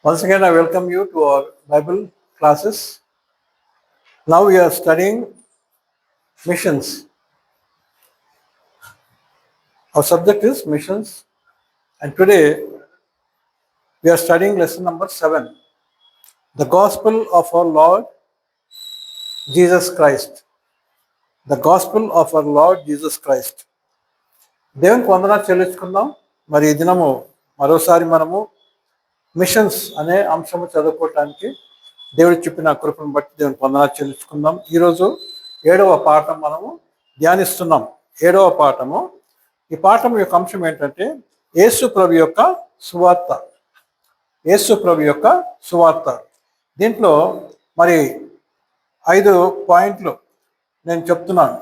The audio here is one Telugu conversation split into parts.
Once again, I welcome you to our Bible classes. Now we are studying missions. Our subject is missions, and today we are studying lesson number 7, the Gospel of our Lord Jesus Christ. The Gospel of our Lord Jesus Christ. దేవునికి వందనాలు చెల్లించుకుందాం. మరి ఈ దినము మరోసారి మనము మిషన్స్ అనే అంశము చదువుకోవటానికి దేవుడు చెప్పిన కృపను బట్టి దేవునికి వందనాలు చెల్లించుకుందాం. ఈరోజు 7వ పాఠం మనము ధ్యానిస్తున్నాం. 7వ పాఠము. ఈ పాఠం యొక్క అంశం ఏంటంటే యేసు ప్రభు యొక్క సువార్త. యేసు ప్రభు యొక్క సువార్త. దీంట్లో మరి 5 పాయింట్లు నేను చెప్తున్నాను.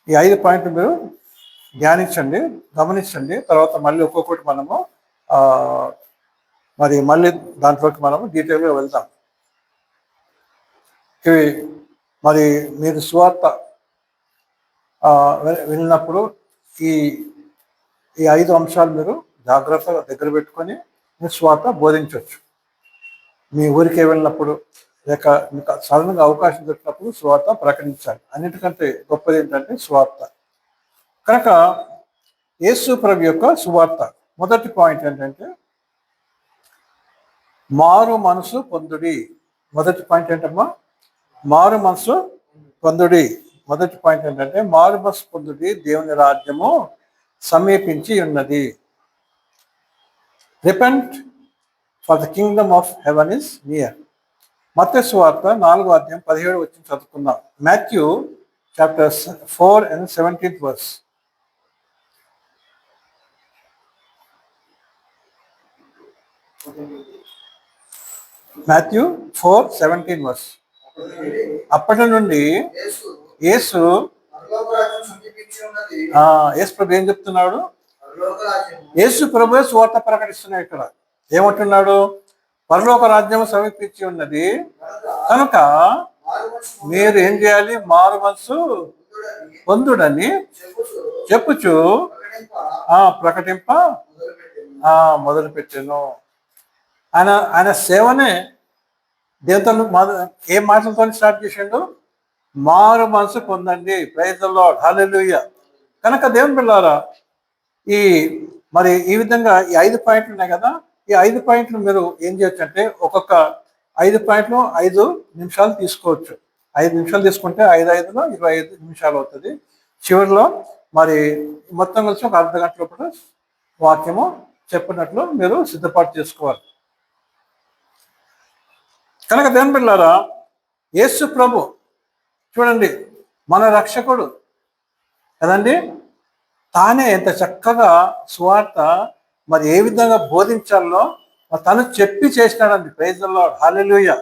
ఈ 5 పాయింట్లు మీరు ధ్యానించండి, గమనించండి. తర్వాత మళ్ళీ ఒక్కొక్కటి మనము మళ్ళీ దాంట్లోకి మనము డీటెయిల్గా వెళ్తాం. ఇవి మరి మీరు సువార్త వెళ్ళినప్పుడు ఈ 5 అంశాలు మీరు జాగ్రత్తగా దగ్గర పెట్టుకొని మీ సువార్త బోధించవచ్చు. మీ ఊరికే వెళ్ళినప్పుడు లేక మీకు సడన్గా అవకాశం దొరికినప్పుడు సువార్త ప్రకటించాలి. అన్నిటికంటే గొప్పది ఏంటంటే సువార్త. కనుక యేసు ప్రభు యొక్క సువార్త. మొదటి పాయింట్ ఏంటంటే మారు మనసు పొందుడి. మొదటి పాయింట్ ఏంటమ్మా? మారు మనసు పొందుడి. మొదటి పాయింట్ ఏంటంటే మారు మనసు పొందుడి, దేవుని రాజ్యము సమీపించి ఉన్నది. Repent for the Kingdom of haven is near. మత్తయి సువార్త 4వ అధ్యాయం 17 వచ్చి చదువుకుందాం. Matthew chapter 4 and 17th verse. Matthew 4:17 verse. అప్పటి నుండి యేసు ప్రభు ఏం చెప్తున్నాడు? యేసు ప్రభు సువార్త ప్రకటిస్తున్నాడు. ఇక్కడ ఏమంటున్నాడు? పరలోక రాజ్యం సమీపించి ఉన్నది కనుక మీరు ఏం చేయాలి? మారు మనసు పొందుడని చెప్పుచు ప్రకటింప మొదలుపెట్టాను. ఆయన సేవనే దేవుతో ఏ మాటలతో స్టార్ట్ చేసిండు? మారు మనసు పొందండి. ప్రైజ్ ది లార్డ్, హల్లెలూయా. కనుక దేవుని పిల్లారా, ఈ విధంగా ఈ 5 పాయింట్లు ఉన్నాయి కదా. ఈ 5 పాయింట్లు మీరు ఏం చేయొచ్చు అంటే ఒక్కొక్క 5 పాయింట్లు 5 నిమిషాలు తీసుకోవచ్చు. 5 నిమిషాలు తీసుకుంటే 5 25 నిమిషాలు అవుతుంది. చివరిలో మరి మొత్తం కలిసి ఒక అర్ధ గంట లోపల వాక్యము చెప్పినట్లు మీరు సిద్ధపాటు చేసుకోవాలి. కనుక దేవుని బిడ్డలారా, యేసు ప్రభు చూడండి, మన రక్షకుడు కదండి. తానే ఎంత చక్కగా సువార్త మరి ఏ విధంగా బోధించాలో తను చెప్పి చేసినాడండి. Praise the Lord, hallelujah.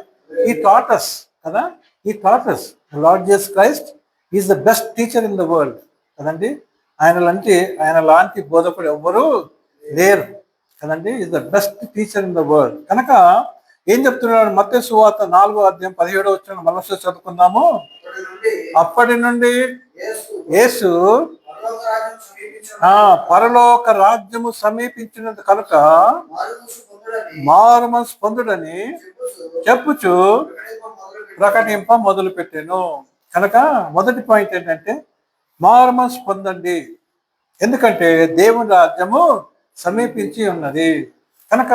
ఈ టాట్ us కదా. ఈ taught us Lord Jesus Christ is the best teacher in the world కదండి. ఆయన లాంటి బోధకుడు ఎవ్వరూ లేరు కదండి. Is the best teacher in the world. కనుక ఏం చెప్తున్నాడు? మత్తయి సువార్త 4వ అధ్యాయం 17 వచ్చిన మనసు చదువుకుందాము. అప్పటి నుండి యేసు పరలోక రాజ్యము సమీపించినది కనుక మారు మనసు పొందుడని చెప్పుచు ప్రకటింప మొదలు పెట్టాను. కనుక మొదటి పాయింట్ ఏంటంటే మారు మనసు పొందండి. ఎందుకంటే దేవుని రాజ్యము సమీపించి ఉన్నది. కనుక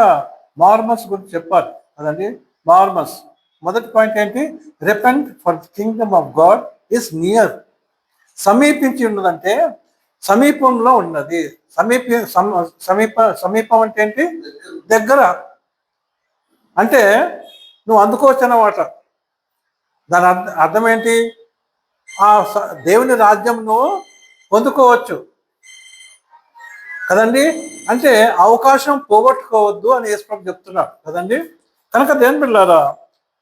మారు మనసు గురించి చెప్పాలి కదండి. మారు మనసు మొదటి పాయింట్ ఏంటి? Repent for the Kingdom of God is near. సమీపించి ఉన్నదంటే సమీపంలో ఉన్నది. సమీపం అంటే ఏంటి? దగ్గర. అంటే నువ్వు అందుకోవచ్చు అన్నమాట. దాని అర్థం ఏంటి? దేవుని రాజ్యం నువ్వు పొందుకోవచ్చు కదండి. అంటే అవకాశం పోగొట్టుకోవద్దు అని యేసు ప్రభు చెప్తున్నాడు కదండి. కనుక దేవుని బిడ్డలారా,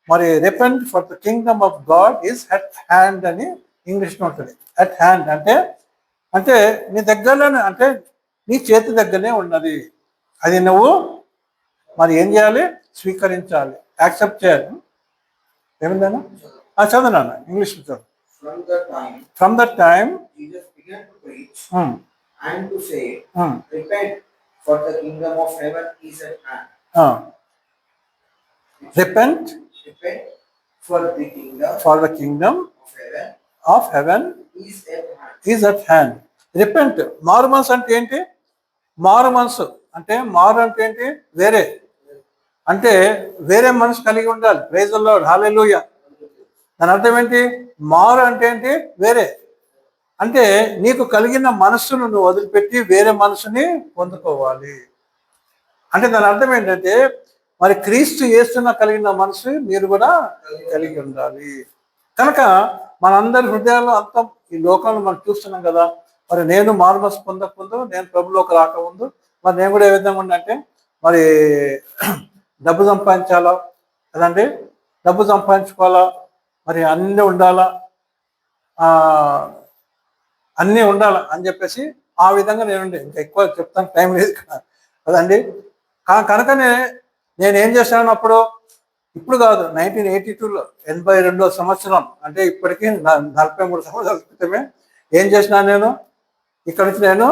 మరి repent for the Kingdom of God is at hand అని ఇంగ్లీష్లో ఉంటుంది. అట్ హ్యాండ్ అంటే నీ దగ్గరలోనే, అంటే నీ చేతి దగ్గరనే ఉన్నది. అది నువ్వు మరి ఏం చేయాలి? స్వీకరించాలి, యాక్సెప్ట్ చేయాలి. ఏమిందన్నా చదువునాన్న ఇంగ్లీష్లో చదువు. From that time Jesus began to preach and to say, repent, for the kingdom of heaven is at hand. repent repent, for the kingdom for the kingdom of heaven of heaven is at hand. is at hand. Repent, మారు మనసు అంటే ఏంటి? మారు మనసు అంటే మారు అంటే ఏంటి? వేరే, అంటే వేరే మనసు కలిగి ఉండాలి. ప్రైజ్ ది లార్డ్, హల్లెలూయా. దాని అర్థం ఏంటి? మారు అంటే ఏంటి? వేరే. అంటే నీకు కలిగిన మనస్సును నువ్వు వదిలిపెట్టి వేరే మనసుని పొందుకోవాలి. అంటే దాని అర్థం ఏంటంటే మరి క్రీస్తు యేసున కలిగిన మనసు మీరు కూడా కలిగి ఉండాలి. కనుక మనందరి హృదయాల్లో అంతా ఈ లోకంలో మనం చూస్తున్నాం కదా. మరి నేను మారు మనసు పొందకముందు, నేను ప్రభులోకి రాకముందు మరి నేను కూడా ఏ విధంగా ఉండంటే మరి డబ్బు సంపాదించాలా కదండి, డబ్బు సంపాదించుకోవాలా, మరి అన్నీ ఉండాలా, అన్నీ ఉండాలి అని చెప్పేసి ఆ విధంగా నేనుండే. ఇంకా ఎక్కువ చెప్తాను, టైం లేదు కదండి. కనుకనే నేనేం చేశాను అప్పుడు, ఇప్పుడు కాదు, 1982లో 82వ సంవత్సరం, అంటే ఇప్పటికీ 43 సంవత్సరాల క్రితమే ఏం చేసినాను నేను, ఇక్కడ నుంచి నేను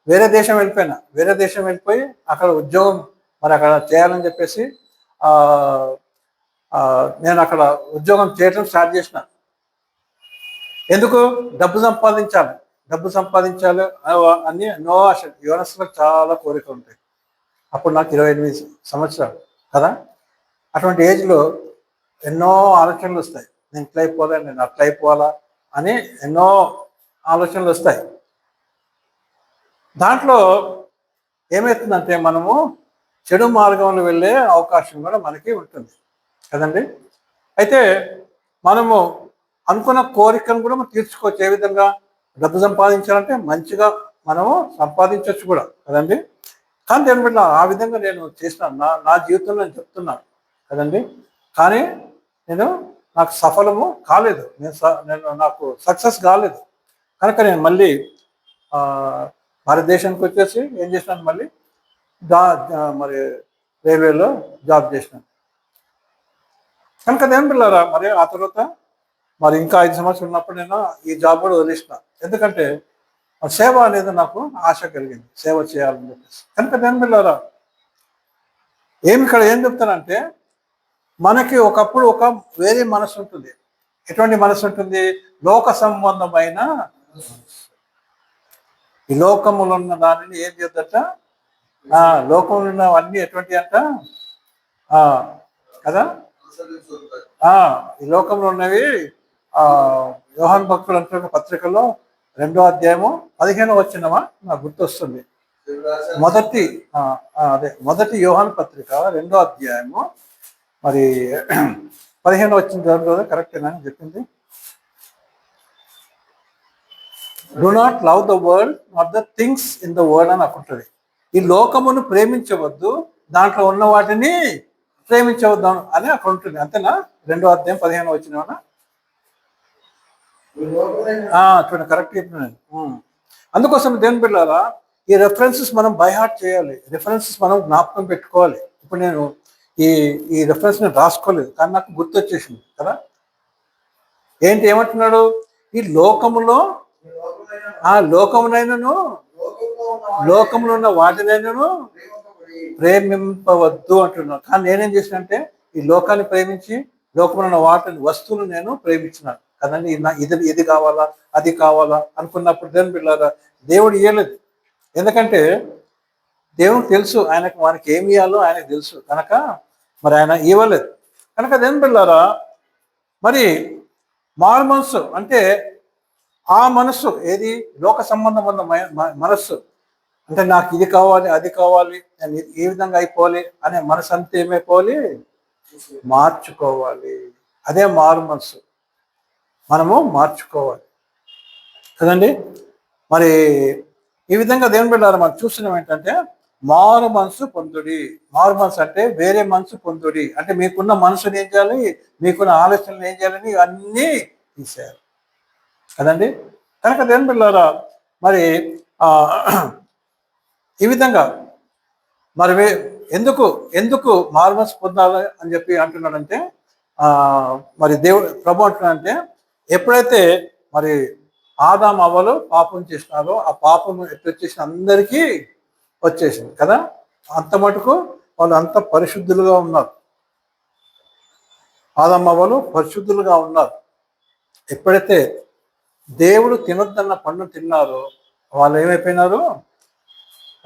వేరే దేశం వెళ్ళిపోయినా. వేరే దేశం వెళ్ళిపోయి అక్కడ ఉద్యోగం మరి అక్కడ చేయాలని చెప్పేసి నేను అక్కడ ఉద్యోగం చేయడం స్టార్ట్ చేసిన. ఎందుకు? డబ్బు సంపాదించాలి, డబ్బు సంపాదించాలి అని ఎన్నో ఆశ. యువనస్తులకు చాలా కోరిక ఉంటాయి. అప్పుడు నాకు 28 సంవత్సరాలు కదా. అటువంటి ఏజ్లో ఎన్నో ఆలోచనలు వస్తాయి. నేను ఇట్లా అయిపోవాలా, నేను అట్లా అయిపోవాలా అని ఎన్నో ఆలోచనలు వస్తాయి. దాంట్లో ఏమవుతుందంటే మనము చెడు మార్గంలో వెళ్ళే అవకాశం కూడా మనకి ఉంటుంది కదండి. అయితే మనము అనుకున్న కోరికను కూడా మనం తీర్చుకోవచ్చు. ఏ విధంగా? డబ్బు సంపాదించాలంటే మంచిగా మనము సంపాదించవచ్చు కూడా కదండి. కానీ దేని బిడ్డ ఆ విధంగా నేను చేసినాను. నా జీవితంలో నేను చెప్తున్నాను కదండి. కానీ నాకు సఫలము కాలేదు, నాకు సక్సెస్ కాలేదు. కనుక నేను మళ్ళీ భారతదేశానికి వచ్చేసి ఏం చేసినాను, మళ్ళీ మరి రైల్వేలో జాబ్ చేసినాను. కనుక దేని పిల్లరా మరి ఆ తర్వాత మరి ఇంకా 5 సంవత్సరాలు ఉన్నప్పుడు నేను ఈ జాబ్ కూడా వదిలేసిన. ఎందుకంటే సేవ అనేది నాకు ఆశ కలిగింది, సేవ చేయాలని చెప్పేసి. కనుక దేని పిల్లరా ఇక్కడ ఏం చెప్తానంటే మనకి ఒకప్పుడు ఒక వేరే మనసు ఉంటుంది. ఎటువంటి మనసు ఉంటుంది? లోక సంబంధమైన ఈ లోకములో ఉన్న దానిని ఏం చేద్దట, లోకంలో ఉన్నవన్నీ ఎటువంటి అంట కదా. ఈ లోకంలో ఉన్నవి యోహాను భక్తులు అంటున్న పత్రికలో 2వ అధ్యాయము 15వ వచనమా నాకు గుర్తొస్తుంది. మొదటి యోహాను పత్రిక 2వ అధ్యాయము మరి 15వ వచనం చదువు. కరెక్టేనా చెప్పింది? Do not love the world not the things in the world అని అనుకుంటుంది. ఈ లోకమును ప్రేమించవద్దు, దాంట్లో ఉన్న వాటిని ప్రేమించవద్దు అని అక్కడ ఉంటుంది. అంతేనా? 2వ అధ్యాయం 15వ వచనం చూడండి, కరెక్ట్ చెప్తున్నాను. అందుకోసం దేవుని బిడ్డలారా ఈ రెఫరెన్సెస్ మనం బై హార్ట్ చేయాలి, రెఫరెన్సెస్ మనం జ్ఞాపకం పెట్టుకోవాలి. ఇప్పుడు నేను ఈ రెఫరెన్స్ నేను రాసుకోలేదు, కానీ నాకు గుర్తొచ్చేసింది కదా. ఏమంటున్నాడు? ఈ లోకములో లోకమునైనను లోకములో ఉన్న వాటినైనను ప్రేమింపవద్దు అంటున్నాను. కానీ నేనేం చేసినంటే ఈ లోకాన్ని ప్రేమించి లోకంలో ఉన్న వాటిని వస్తువులు నేను ప్రేమించినాను కదండి. ఇది కావాలా అది కావాలా అనుకున్నప్పుడు దేవుని బిడ్డలారా దేవుడు ఇవ్వలేదు. ఎందుకంటే దేవునికి తెలుసు మనకి ఏమి ఇవ్వాలో ఆయనకు తెలుసు కనుక మరి ఆయన ఇవ్వలేదు. కనుక దేవుని బిడ్డలారా మరి మారు మనసు అంటే ఆ మనస్సు ఏది? లోక సంబంధం ఉన్న మనస్సు. అంటే నాకు ఇది కావాలి అది కావాలి, నేను ఏ విధంగా అయిపోవాలి అనే మనసు అంతా ఏమైపోవాలి? మార్చుకోవాలి. అదే మారు మనసు, మనము మార్చుకోవాలి కదండి. మరి ఈ విధంగా దేవుని బిడ్డలారా మనం చూస్తున్నాం ఏంటంటే మారు మనసు పొందుడి. మారు మనసు అంటే వేరే మనసు పొందుడి. అంటే మీకున్న మనసుని ఏం చేయాలి, మీకున్న ఆలోచనలు ఏం చేయాలని అన్నీ తీసేయాలి కదండి. కనుక దేవుని బిడ్డలారా మరి ఈ విధంగా మరి ఎందుకు మారు మనసు పొందాలి అని చెప్పి అంటున్నాడంటే మరి ప్రభు అంటున్నాడంటే ఎప్పుడైతే మరి ఆదాము అవ్వలు పాపం చేసినారో ఆ పాపం ఎప్పుడు వచ్చేసిన అందరికీ వచ్చేసింది కదా. అంత మటుకు వాళ్ళు అంత పరిశుద్ధులుగా ఉన్నారు. ఆదమ్మవ్వలు పరిశుద్ధులుగా ఉన్నారు. ఎప్పుడైతే దేవుడు తినొద్దన్న పండు తిన్నారో వాళ్ళు ఏమైపోయినారు?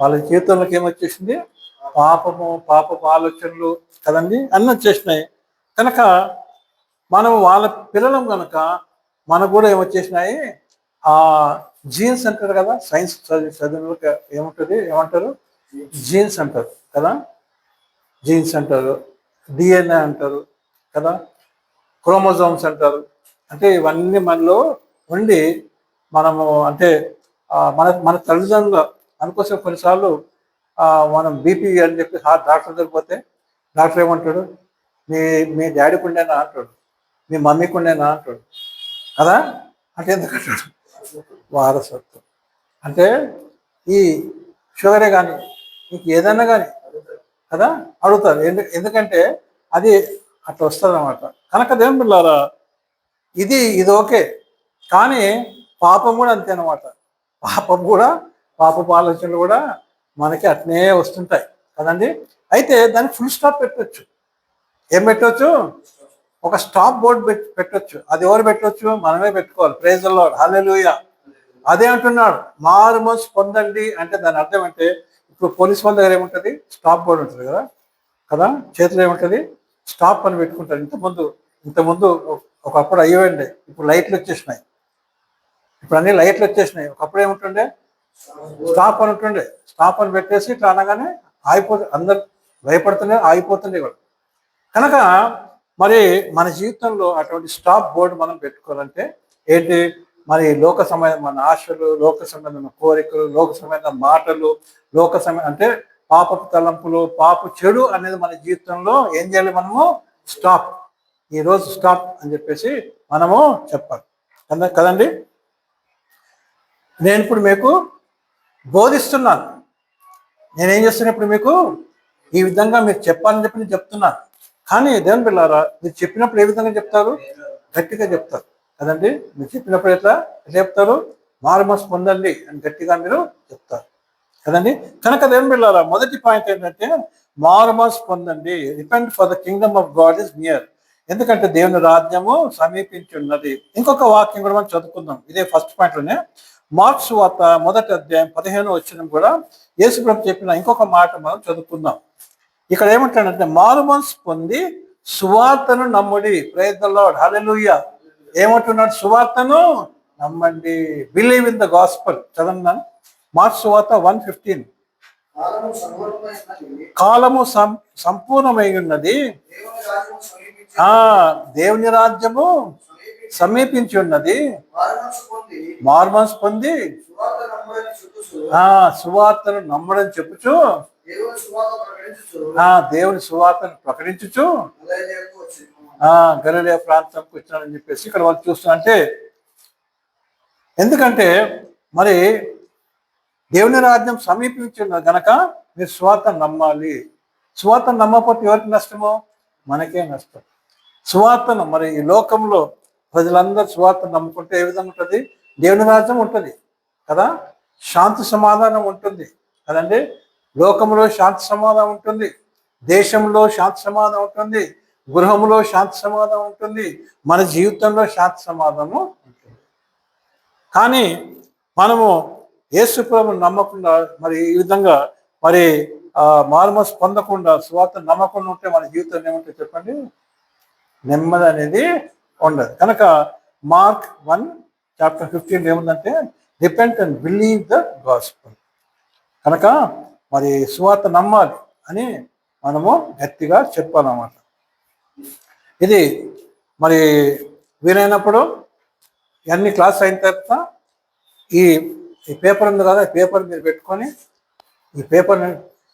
వాళ్ళ జీవితంలోకి ఏమొచ్చేసింది? పాపపు ఆలోచనలు కదండి అన్నీ వచ్చేసినాయి. కనుక మనం వాళ్ళ పిల్లలం కనుక మనకు కూడా ఏమొచ్చేసినాయి? ఆ జీన్స్ అంటారు కదా, సైన్స్ చదివిన ఏమంటారు? జీన్స్ అంటారు కదా, జీన్స్ అంటారు, డిఎన్ఏ అంటారు కదా, క్రోమోజోమ్స్ అంటారు. అంటే ఇవన్నీ మనలో ఉండి మనము అంటే మన మన తల్లిదండ్రులు అందుకోసం కొన్నిసార్లు మనం బీపీ అని చెప్పి డాక్టర్ దగ్గరికి పోతే డాక్టర్ ఏమంటాడు? మీ మీ డాడీకి ఉండేనా అంటాడు, మీ మమ్మీకి ఉండేనా అంటాడు కదా. అంటే ఎందుకంటాడు? వారసత్వం. అంటే ఈ షుగరే కానీ మీకు ఏదైనా కానీ కదా అడుగుతారు. ఎందుకంటే అది అట్లా వస్తుంది అన్నమాట. కనుక దేవుని పిల్లారా, ఇది ఓకే. కానీ పాపం కూడా అంతే అనమాట. పాపపు ఆలోచనలు కూడా మనకి అట్నే వస్తుంటాయి కదండి. అయితే దానికి ఫుల్ స్టాప్ పెట్టవచ్చు. ఏం పెట్టవచ్చు? ఒక స్టాప్ బోర్డ్ పెట్టవచ్చు. అది ఎవరు పెట్టవచ్చు? మనమే పెట్టుకోవాలి. ప్రైజ్ ది లార్డ్, హల్లెలూయా. అదే అంటున్నాడు, మారు మనసు పొందండి అంటే దాని అర్థం అంటే, ఇప్పుడు పోలీస్ వాళ్ళ దగ్గర ఏముంటుంది? స్టాప్ బోర్డు ఉంటుంది కదా కదా చేతిలో ఏముంటుంది? స్టాప్ అని పెట్టుకుంటారు. ఇంతకుముందు ఒకప్పుడు అయ్యేవండి, ఇప్పుడు లైట్లు వచ్చేసినాయి. ఇప్పుడు అన్ని లైట్లు వచ్చేసినాయి. ఒకప్పుడు ఏముంటుండే? స్టాప్ అని ఉంటుండే. స్టాప్ అని పెట్టేసి ఇట్లా అనగానే అందరు భయపడుతుండే, ఆగిపోతుండే కూడా. కనుక మరి మన జీవితంలో అటువంటి స్టాప్ బోర్డు మనం పెట్టుకోవాలంటే ఏంటి? మరి లోక సంబంధమైన ఆశలు, లోక సంబంధమైన కోరికలు, లోక సంబంధమైన మాటలు, అంటే పాపపు తలంపులు, చెడు అనేది మన జీవితంలో ఏం చేయాలి? మనము స్టాప్, ఈరోజు స్టాప్ అని చెప్పేసి మనము చెప్పాలి కదండి. నేను ఇప్పుడు మీకు బోధిస్తున్నాను. నేనేం చేస్తున్నా? ఇప్పుడు మీకు ఈ విధంగా మీరు చెప్పాలని చెప్పి నేను చెప్తున్నాను. కానీ దేవుని పిల్లారా, మీరు చెప్పినప్పుడు ఏ విధంగా చెప్తారు? గట్టిగా చెప్తారు కదండి. మీరు చెప్పినప్పుడు ఎట్లా చెప్తారు? మారు మనసు పొందండి అని గట్టిగా మీరు చెప్తారు కదండి. కనుక దేవుని పిల్లారా, మొదటి పాయింట్ ఏంటంటే మారు మనసు పొందండి. Repent for the Kingdom of God is near. ఎందుకంటే దేవుని రాజ్యము సమీపించి ఉన్నది. ఇంకొక వాక్యం కూడా మనం చదువుకుందాం ఇదే ఫస్ట్ పాయింట్లోనే. మార్క్స్ సువార్త 1వ అధ్యాయం 15వ వచనం కూడా యేసు ప్రభు చెప్పిన ఇంకొక మాట మనం చదువుకుందాం. ఇక్కడ ఏమంటాడంటే, మారు మనసు పొంది సువార్తను నమ్ముడి. ప్రైజ్ ది లార్డ్, హల్లెలూయా. ఏమంటున్నాడు? సువార్తను నమ్మండి. Believe in the gospel. చదవండి. మార్క్స్ సువార్త 1:15. కాలము సంపూర్ణమై ఉన్నది, దేవుని రాజ్యము సమీపించి ఉన్నది. మారు మనసు పొంది సువార్తను నమ్మడని చెప్పుచు దేవుని సువార్తను ప్రకటించుచు గలిలయ ప్రాంతంకి వచ్చినాడని చెప్పేసి ఇక్కడ వాళ్ళు చూస్తున్నా. అంటే ఎందుకంటే మరి దేవుని రాజ్యం సమీపించిన గనక మీరు సువార్తను నమ్మాలి. సువార్తను నమ్మకపోతే ఎవరికి నష్టమో? మనకే నష్టం. సువార్తను మరి ఈ లోకంలో ప్రజలందరూ సువార్తను నమ్ముకుంటే ఏ విధంగా ఉంటుంది? దేవుని రాజ్యం ఉంటుంది కదా, శాంతి సమాధానం ఉంటుంది కదండి. లోకంలో శాంతి సమాధానం ఉంటుంది, దేశంలో శాంతి సమాధానం ఉంటుంది, గృహంలో శాంతి సమాధానం ఉంటుంది, మన జీవితంలో శాంతి సమాధానం ఉంటుంది. కానీ మనము యేసు ప్రభువును నమ్మకుండా మరి ఈ విధంగా మరి మారుమనసు పొందకుండా సువార్తను నమ్మకుండా ఉంటే మన జీవితం ఏముంటుంది చెప్పండి? నెమ్మది అనేది ఉండదు. కనుక మార్క్ 1:15 ఏముందంటే, repent and believe the gospel. కనుక మరి సువార్త నమ్మాలి అని మనము గట్టిగా చెప్పాలన్నమాట. ఇది మరి వీలైనప్పుడు అన్ని క్లాస్ అయిన తర్వాత ఈ పేపర్ ఉంది కదా, ఈ పేపర్ మీరు పెట్టుకొని ఈ పేపర్ని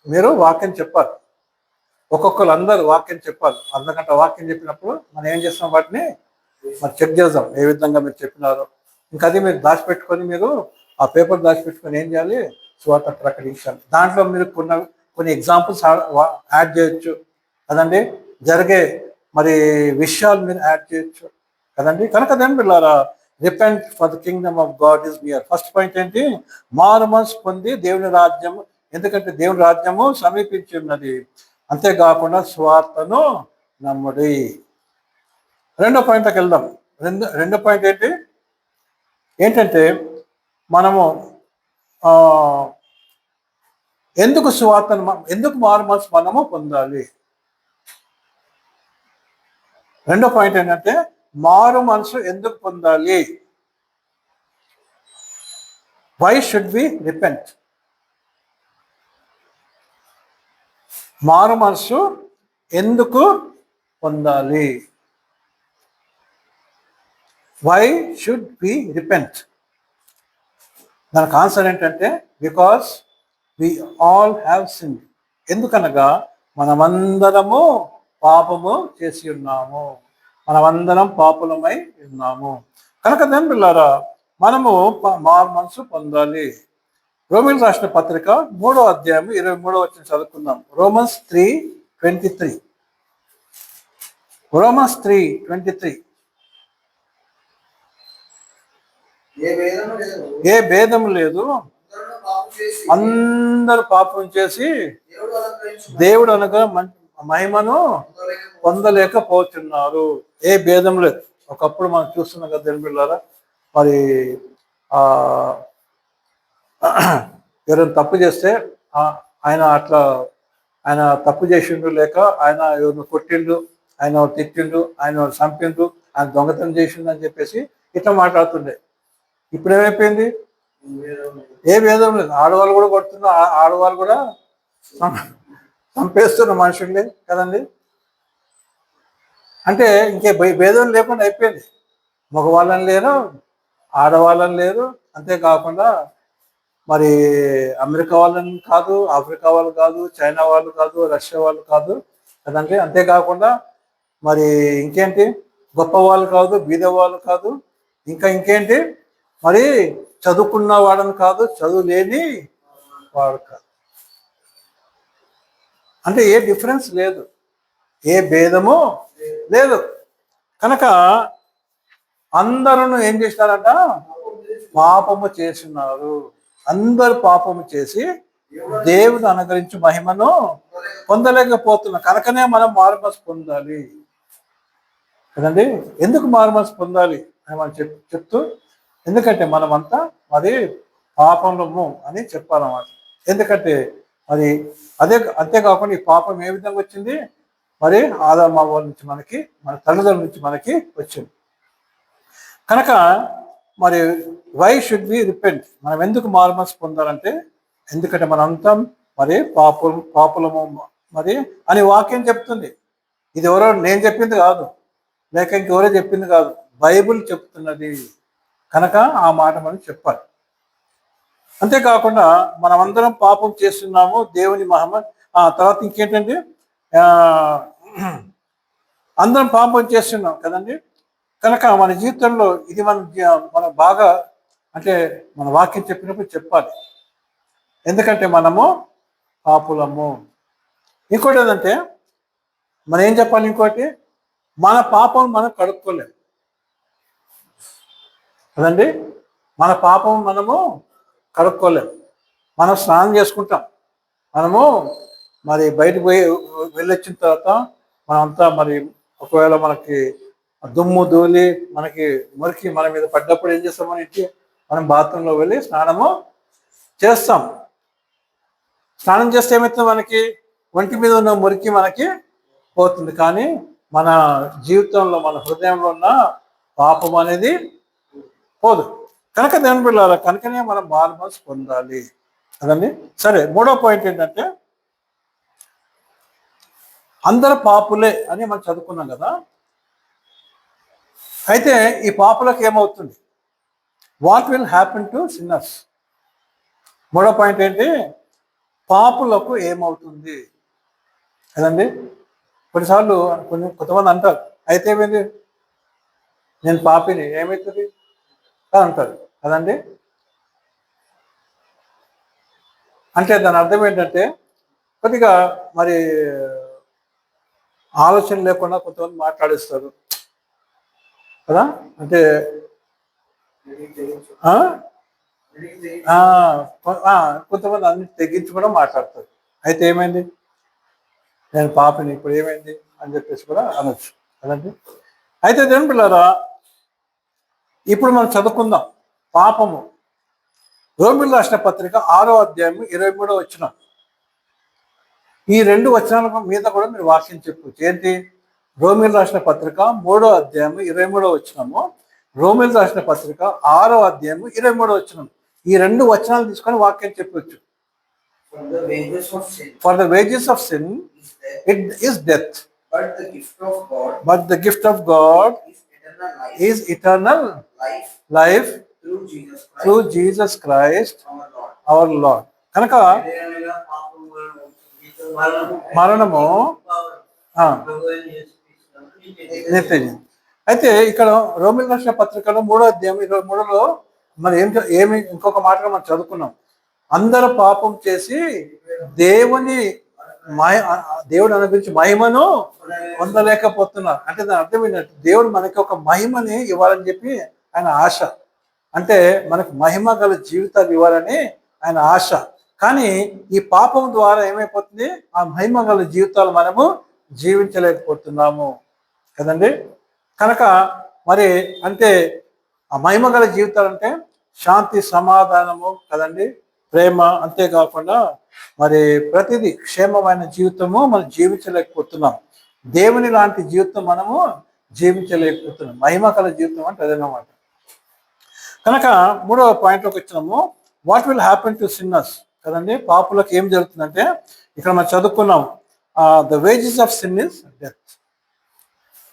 మీరు వాక్యం చెప్పాలి. ఒక్కొక్కరు అందరూ వాక్యం చెప్పాలి. అర్ధగంట వాక్యం చెప్పినప్పుడు మనం ఏం చేస్తాం? వాటిని మరి చెక్ చేద్దాం ఏ విధంగా మీరు చెప్పినారో. ఇంకా అది మీరు దాచిపెట్టుకొని, మీరు ఆ పేపర్ దాచిపెట్టుకొని ఏం చేయాలి? సువార్త ప్రకటించాలి. దాంట్లో మీరు కొన్ని ఎగ్జాంపుల్స్ యాడ్ చేయొచ్చు కదండి. జరిగే మరి విషయాలు మీరు యాడ్ చేయొచ్చు కదండి. కనుక దాని పిల్లారా, repent for the Kingdom of God is near. First point ఏంటి? మారు మనసు పొంది దేవుని రాజ్యము, ఎందుకంటే దేవుని రాజ్యము సమీపించి ఉన్నది. అంతేకాకుండా సువార్తను నమ్ముడి. రెండో పాయింట్కి వెళ్దాం. రెండో పాయింట్ ఏంటంటే మనము ఆ, ఎందుకు సువార్తను ఎందుకు మారు మనసు మనము పొందాలి. రెండో పాయింట్ ఏంటంటే మారు మనసు ఎందుకు పొందాలి. Why should we repent. మారు మనసు ఎందుకు పొందాలి. Why should we repent. దానికి ఆన్సర్ ఏంటంటే because we all have sin. ఎందుకనగా మనమందరము పాపము చేసి ఉన్నాము. మనమందరం పాపులమై ఉన్నాము. కనుక దేని పిల్లారా మనము మారు మనసు పొందాలి. రోమన్స్ రాసిన పత్రిక 3వ అధ్యాయం 23వ వచనం చదువుకుందాం. రోమన్స్ 3:23. రోమన్స్ 3:23. ఏ భేదం లేదు, అందరూ పాపం చేసి దేవుడు అనగా మహిమను పొందలేకపోతున్నారు. ఏ భేదం లేదు. ఒకప్పుడు మనం చూస్తున్నాం కదా దేని పిల్లారా, మరి ఎవరైనా తప్పు చేస్తే ఆయన తప్పు చేసిండు, లేక ఆయన ఎవరిని కొట్టిండు, ఆయన తిట్టిండు, ఆయన చంపిండు, ఆయన దొంగతనం చేసిండు అని చెప్పేసి ఇట్లా మాట్లాడుతుండే. ఇప్పుడు ఏమైపోయింది? ఏ భేదం లేదు. ఆడవాళ్ళు కూడా కొడుతున్నారు, ఆడవాళ్ళు కూడా చంపేస్తున్న మనుషులే కదండి. అంటే ఇంకే భేదం లేకుండా అయిపోయింది. మగవాళ్ళని లేరు, ఆడవాళ్ళని లేరు. అంతేకాకుండా మరి అమెరికా వాళ్ళని కాదు, ఆఫ్రికా వాళ్ళు కాదు, చైనా వాళ్ళు కాదు, రష్యా వాళ్ళు కాదు కదండి. అంతేకాకుండా మరి ఇంకేంటి, గొప్ప వాళ్ళు కాదు, బీద వాళ్ళు కాదు, ఇంకేంటి మరి చదువుకున్న వాడని కాదు, చదువు లేని వాడు కాదు. అంటే ఏ డిఫరెన్స్ లేదు, ఏ భేదము లేదు. కనుక అందరూ ఏం చేసినారంట? పాపము చేస్తున్నారు. అందరు పాపము చేసి దేవుడు అనుగ్రహించి మహిమను పొందలేకపోతున్నారు. కనుకనే మనం మారుమనసు పొందాలి కదండి. ఎందుకు మారుమనసు పొందాలి అని మనం చెప్తూ, ఎందుకంటే మనమంతా మరి పాపములము అని చెప్పాలన్నమాట. ఎందుకంటే మరి అంతేకాకుండా ఈ పాపం ఏ విధంగా వచ్చింది? మరి ఆదాము అవ్వ నుంచి మనకి, మన తల్లిదండ్రుల నుంచి మనకి వచ్చింది. కనుక మరి వై షుడ్ వి రిపెంట్. మనం ఎందుకు మారుమనసు పొందాలంటే, ఎందుకంటే మనంతా మరి పాపులము మరి అని వాక్యం చెప్తుంది. ఇది ఎవరో నేను చెప్పింది కాదు, లేక ఇంకెవరో చెప్పింది కాదు, బైబిల్ చెప్తున్నది. కనుక ఆ మాట మనం చెప్పాలి. అంతేకాకుండా మనమందరం పాపం చేస్తున్నాము, దేవుని తర్వాత ఇంకేంటంటే అందరం పాపం చేస్తున్నాం కదండి. కనుక మన జీవితంలో ఇది మన బాగా అంటే మన వాక్యం చెప్పినప్పుడు చెప్పాలి. ఎందుకంటే మనము పాపులము. ఇంకోటి ఏంటంటే మనం ఏం చెప్పాలి? ఇంకోటి, మన పాపం మనం కడుక్కోలేము కదండి. మన పాపం మనము కడుక్కోలేము. మనం స్నానం చేసుకుంటాం. మనము మరి బయటకు వెళ్ళొచ్చిన తర్వాత మనంతా మరి ఒకవేళ మనకి దుమ్ము ధూళి మనకి మురికి మన మీద పడ్డప్పుడు ఏం చేస్తాం? మనం బాత్రూంలో వెళ్ళి స్నానము చేస్తాం. స్నానం చేస్తే ఏమవుతుంది? మనకి ఒంటి మీద ఉన్న మురికి మనకి పోతుంది. కానీ మన జీవితంలో, మన హృదయంలో ఉన్న పాపం అనేది పోదు. కనుక దేని పిల్లారా, కనుకనే మనం మారుమనసు పొందాలి కదండి. సరే, 3వ పాయింట్ ఏంటంటే అందరు పాపులే అని మనం చదువుకున్నాం కదా. అయితే ఈ పాపులకు ఏమవుతుంది? What will happen to sinners? 3వ పాయింట్ ఏంటి? పాపులకు ఏమవుతుంది కదండి. కొన్నిసార్లు కొంతమంది అంటారు, అయితే ఏమైంది, నేను పాపిని, ఏమవుతుంది అంటారు కదండి. అంటే దాని అర్థం ఏంటంటే కొద్దిగా మరి ఆలోచన లేకుండా కొంతమంది మాట్లాడేస్తారు కదా. అంటే కొంతమంది అన్ని తెగించి కూడా మాట్లాడతారు. అయితే ఏమైంది, నేను పాపిని, ఇప్పుడు ఏమైంది అని చెప్పేసి కూడా అనొచ్చు కదండి. అయితే దేని పిల్లరా, ఇప్పుడు మనం చదువుకుందాం పాపము. రోమిల్ రాసిన పత్రిక 6వ అధ్యాయం 23వ వచనం. ఈ 2 వచనాల మీద కూడా మీరు వాక్యం చెప్పవచ్చు. ఏంటి? రోమిల్ రాసిన పత్రిక 3వ అధ్యాయం 23వ వచనము, రోమిల్ రాసిన పత్రిక 6వ అధ్యాయం 23వ వచనం. ఈ 2 వచనాలు తీసుకొని వాక్యం చెప్పవచ్చు. For the wages of sin for the wages of sin is death, it is death, but the gift of God but the gift of God is eternal life, is eternal life life through Jesus Christ, through Jesus Christ our Lord. Our Lord. కనుక మరణము నిత్యం. అయితే ఇక్కడ రోమిల్ రాసిన పత్రికలో 3వ అధ్యాయం 23లో మరి ఏమి ఇంకొక మాట మనం చదువుకున్నాం. అందరూ పాపం చేసి దేవుని దేవుడు అనుభవించి మహిమను పొందలేకపోతున్నారు. అంటే దాని అర్థం ఏంటంటే దేవుడు మనకి ఒక మహిమని ఇవ్వాలని చెప్పి ఆయన ఆశ. అంటే మనకు మహిమ గల జీవితాలు ఇవ్వాలని ఆయన ఆశ. కానీ ఈ పాపం ద్వారా ఏమైపోతుంది? ఆ మహిమ గల జీవితాలు మనము జీవించలేకపోతున్నాము కదండి. కనుక మరి అంటే ఆ మహిమ గల జీవితాలు అంటే శాంతి, సమాధానము కదండి, ప్రేమ, అంతేకాకుండా మరి ప్రతిదీ క్షేమమైన జీవితము మనం జీవించలేకపోతున్నాం. దేవుని లాంటి జీవితం మనము జీవించలేకపోతున్నాం. మహిమ గల జీవితం అంటే అదన్నమాట. కనుక 3వ పాయింట్లోకి వచ్చినాము. What will happen to sinners కదండి. పాపులకు ఏం జరుగుతుందంటే ఇక్కడ మనం చదువుకున్నాం, the wages of sin is death.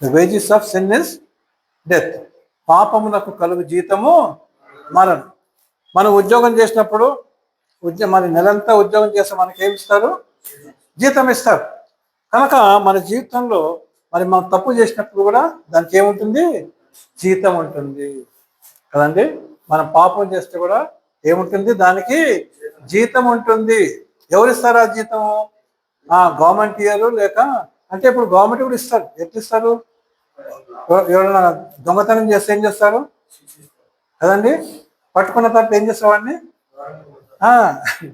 The wages of sin is death. పాపమునకు కలుగు జీతము మరణం. మనం ఉద్యోగం చేసినప్పుడు మరి నెలంతా ఉద్యోగం చేస్తే మనకి ఏమి ఇస్తారు? జీతం ఇస్తారు. కనుక మన జీవితంలో మరి మనం తప్పు చేసినప్పుడు కూడా దానికి ఏముంటుంది? జీతం ఉంటుంది కదండి. మనం పాపం చేస్తే కూడా ఏముంటుంది? దానికి జీతం ఉంటుంది. ఎవరిస్తారు ఆ జీతము? గవర్నమెంట్ ఇయర్ లేక అంటే ఇప్పుడు గవర్నమెంట్ కూడా ఇస్తారు. ఎట్లా ఇస్తారు? ఎవరైనా దొంగతనం చేస్తే ఏం చేస్తారు కదండి? పట్టుకున్న తర్వాత ఏం చేస్తారు? వాడిని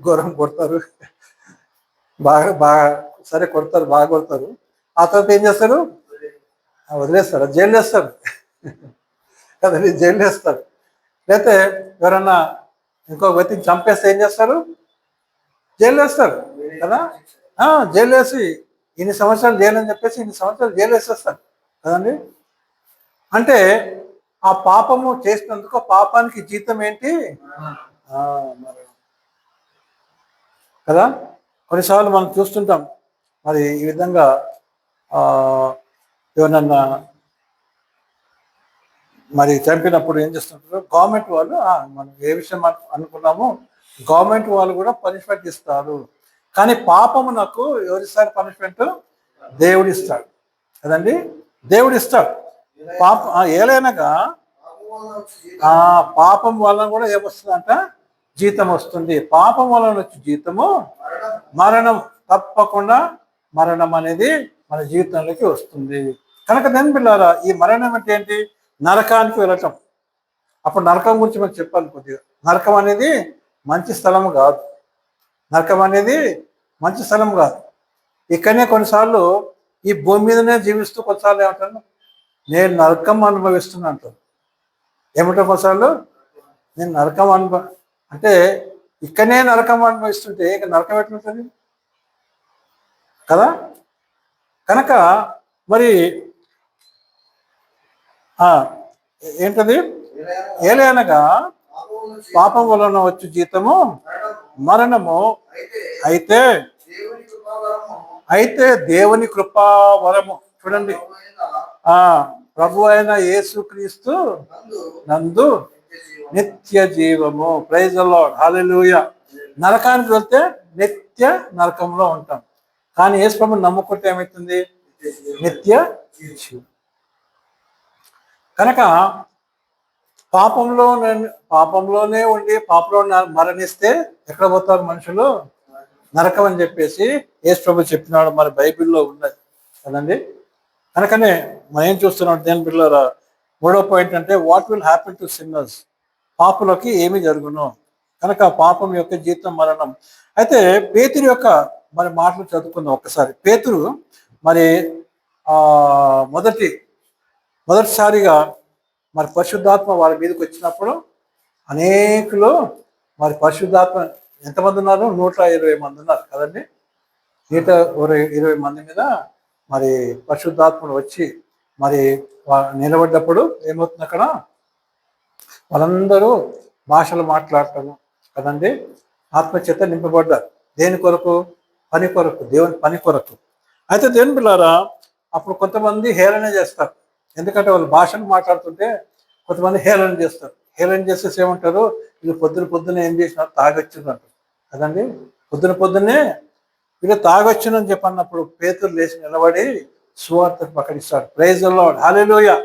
ఘోరం కొడతారు. బాగా సరే కొడతారు, బాగా కొడతారు. ఆ తర్వాత ఏం చేస్తారు? వదిలేస్తారు, జైలు వేస్తారు కదండి, జైలు వేస్తారు. లేకపోతే ఎవరన్నా ఇంకొక వ్యక్తిని చంపేస్తే ఏం చేస్తారు? జైలు వేస్తారు కదా. జైలు వేసి ఇన్ని సంవత్సరాలు జైలు అని చెప్పేసి ఇన్ని సంవత్సరాలు జైలు వేసేస్తారు కదండి. అంటే ఆ పాపము చేసినందుకు పాపానికి జీతం ఏంటి? మరణం కదా. కొన్నిసార్లు మనం చూస్తుంటాం మరి ఈ విధంగా ఎవరన్నా మరి చంపినప్పుడు ఏం చేస్తుంటారు? గవర్నమెంట్ వాళ్ళు మనం ఏ విషయం అనుకున్నామో గవర్నమెంట్ వాళ్ళు కూడా పనిష్మెంట్ ఇస్తారు. కానీ పాపము నాకు ఎవరిస్తారు పనిష్మెంట్? దేవుడు ఇస్తాడు కదండి. దేవుడు ఇస్తాడు. ఏలైనగా పాపం వలన కూడా ఏమొస్తుందంట? జీతం వస్తుంది. పాపం వలన వచ్చి జీతము మరణం. తప్పకుండా మరణం అనేది మన జీవితంలోకి వస్తుంది. కనుక నేను పిల్లారా, ఈ మరణం అంటే ఏంటి? నరకానికి వెళ్ళటం. అప్పుడు నరకం గురించి మనం చెప్పాలి కొద్దిగా. నరకం అనేది మంచి స్థలం కాదు. నరకం అనేది మంచి స్థలం కాదు. ఇక్కడనే కొన్నిసార్లు ఈ భూమి మీదనే జీవిస్తూ కొన్నిసార్లు ఏమంటాను? నేను నరకం అనుభవిస్తున్నా అంటారు. ఏమంటారు కొన్నిసార్లు? నేను నరకం అంటే ఇక్కడనే నరకం అనుభవిస్తుంటే ఇక నరకం ఎట్లుంటుంది కదా. కనుక మరి ఏంటది? ఏలైనగా పాపం వలన వచ్చి జీతము మరణము. అయితే దేవుని కృపావరము చూడండి, ప్రభు అయిన యేసుక్రీస్తు నందు నిత్య జీవము. ప్రైజ్ ది లార్డ్, హల్లెలూయా. నరకానికి వెళ్తే నిత్య నరకంలో ఉంటాం. కానీ యేసు ప్రభువుని నమ్ముకుంటే ఏమవుతుంది? నిత్య జీవం. కనుక పాపంలోనే ఉండి పాపంలో మరణిస్తే ఎక్కడ పోతారు మనుషులు? నరకం అని చెప్పేసి యేసు ప్రభు చెప్పినాడు, మరి బైబిల్లో ఉన్నది కదండి. కనుకనే మనం ఏం చూస్తున్నాం దేని పిల్లరా? 3వ పాయింట్ అంటే what will happen to sinners. పాపులకి ఏమి జరుగును? కనుక పాపం యొక్క జీతం మరణం. అయితే పేతురు యొక్క మరి మాటలు చదువుకుందాం ఒక్కసారి. పేతురు మరి మొదటిసారిగా మరి పరిశుద్ధాత్మ వారి మీదకి వచ్చినప్పుడు అనేకులు మరి పరిశుద్ధాత్మ ఎంతమంది ఉన్నారు? 120 మంది ఉన్నారు కదండి. 120 మంది మీద మరి పరిశుద్ధాత్మలు వచ్చి మరి నిలబడ్డప్పుడు ఏమవుతుంది? అక్కడ వాళ్ళందరూ భాషలు మాట్లాడటము కదండి. ఆత్మచేత నింపబడ్డారు. దేని కొరకు? పని కొరకు, దేవుని పని కొరకు. అయితే దేవుని పిల్లారా, అప్పుడు కొంతమంది హేళన చేస్తారు. ఎందుకంటే వాళ్ళు భాషను మాట్లాడుతుంటే కొంతమంది హేళన చేస్తారు. హేళన చేసేసి ఏమంటారు? వీళ్ళు పొద్దున్నే ఏం చేసినారు? తాగొచ్చిందంటారు కదండి. పొద్దున్నే వీళ్ళు తాగొచ్చునని చెప్పన్నప్పుడు పేతురు లేచి నిలబడి సువార్త ప్రకటిస్తాడు. ప్రైజ్ ది లార్డ్, హల్లెలూయా.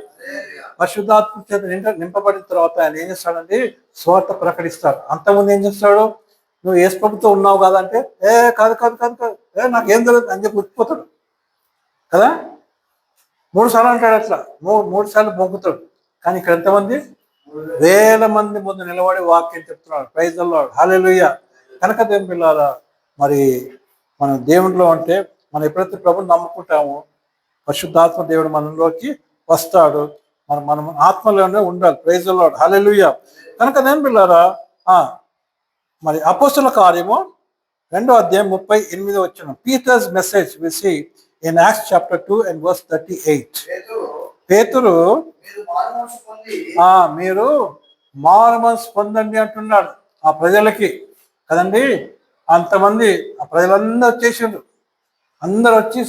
పరిశుద్ధాత్మ చేత నింపబడిన తర్వాత ఆయన ఏం చేస్తాడండి? సువార్త ప్రకటిస్తాడు. అంతకుముందు ఏం చేస్తాడు? నువ్వు యేసు ప్రభుతో ఉన్నావు కదా అంటే, కాదు, నాకేం తెలియదు అని చెప్పి ఉచ్చిపోతాడు కదా. 3 సార్లు అంటాడు అట్లా, 3 సార్లు మొక్కుతాడు. కానీ ఇక్కడ ఎంతమంది? వేల మంది ముందు నిలబడి వాక్యం చెప్తున్నాడు. ప్రైజ్ ది లార్డ్, హల్లెలూయా. కనుక దేవుని పిల్లారా, మరి మనం దేవునిలో అంటే మనం ఎప్పుడైతే ప్రభుని నమ్ముకుంటామో పరిశుద్ధాత్మ దేవుడు మనలోకి వస్తాడు. మనం ఆత్మలోనే ఉండాలి. ప్రైజ్ ది లార్డ్, హల్లెలూయా. కనుక దేవుని పిల్లారా, మరి అపోస్తుల కార్యము 2వ అధ్యాయం 38వ వచనం. Peter's message we see in Acts chapter 2 and verse 38. పేతురు మీరు మారుమనసు పొందండి అంటున్నాడు ఆ ప్రజలకి కదండి. అంతమంది ఆ ప్రజలందరూ వచ్చేసిండ్రు. అందరు వచ్చి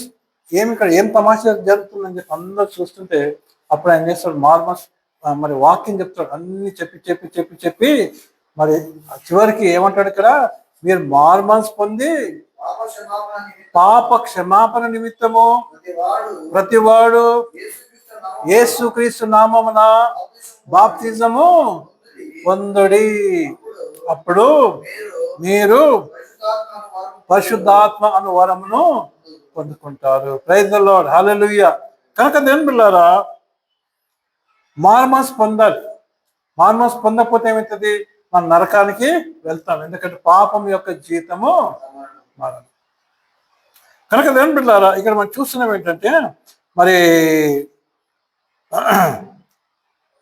ఇక్కడ ఏం తమాషా జరుగుతుందని చెప్పి అందరూ చూస్తుంటే అప్పుడు ఆయన చేస్తాడు మారుమనసు, మరి వాక్యం చెప్తాడు. అన్ని చెప్పి మరి చివరికి ఏమంటాడు ఇక్కడ? మీరు మారుమనసు పొంది పాప క్షమాపణ నిమిత్తము ప్రతివాడు యేసుక్రీస్తు నామమున బాప్తిజము పొందుడి. అప్పుడు మీరు పరిశుద్ధాత్మ అను వరమును పొందుకుంటారు. ప్రైజ్ ది లార్డ్, హల్లెలూయా. కనుక దేవుని బిడ్డలారా, మారుమనసు పొందాలి. మారుమనసు పొందకపోతే ఏమవుతుంది? మన నరకానికి వెళ్తాం. ఎందుకంటే పాపం యొక్క జీతము మరణం. కనుక దేవుని బిడ్డలారా, ఇక్కడ మనం చూస్తున్నాం ఏంటంటే మరి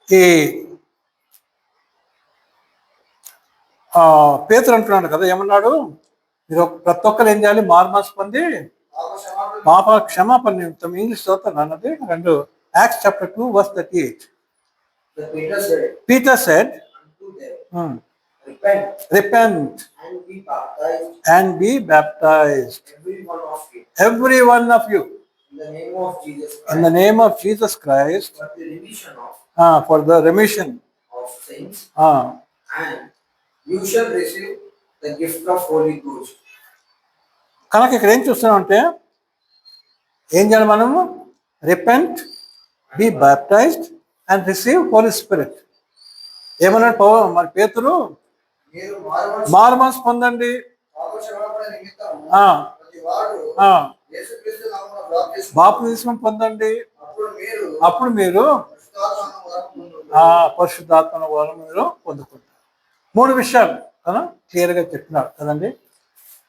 ఈ పేతురు అంటున్నాడు కదా, ఏమన్నాడు? మీరు ప్రతి ఒక్కరు ఏం చేయాలి? మారుమనసు పొంది పాప క్షమాపణ నిమిత్తం. ఇంగ్లీష్ చదువుతాను అన్నది 2 Acts chapter 2 verse 38. Peter said, repent and be baptized, every one of you, in the name of Jesus Christ, for the remission of sins, and you shall receive the gift of Holy Ghost. కనుక ఇక్కడ ఏం చూస్తున్నామంటే ఏం చేయాలి? మనము repent, be baptized and receive Holi spirit. ఏమన్నాడు మరి పేతురు? మారుమనసు పొందండి, బాప్తిస్మం పొందండి, అప్పుడు మీరు పరిశుద్ధాత్మ వరం మీరు పొందుకుంటారు. 3 విషయాలు కదా క్లియర్గా చెప్పినాడు కదండి.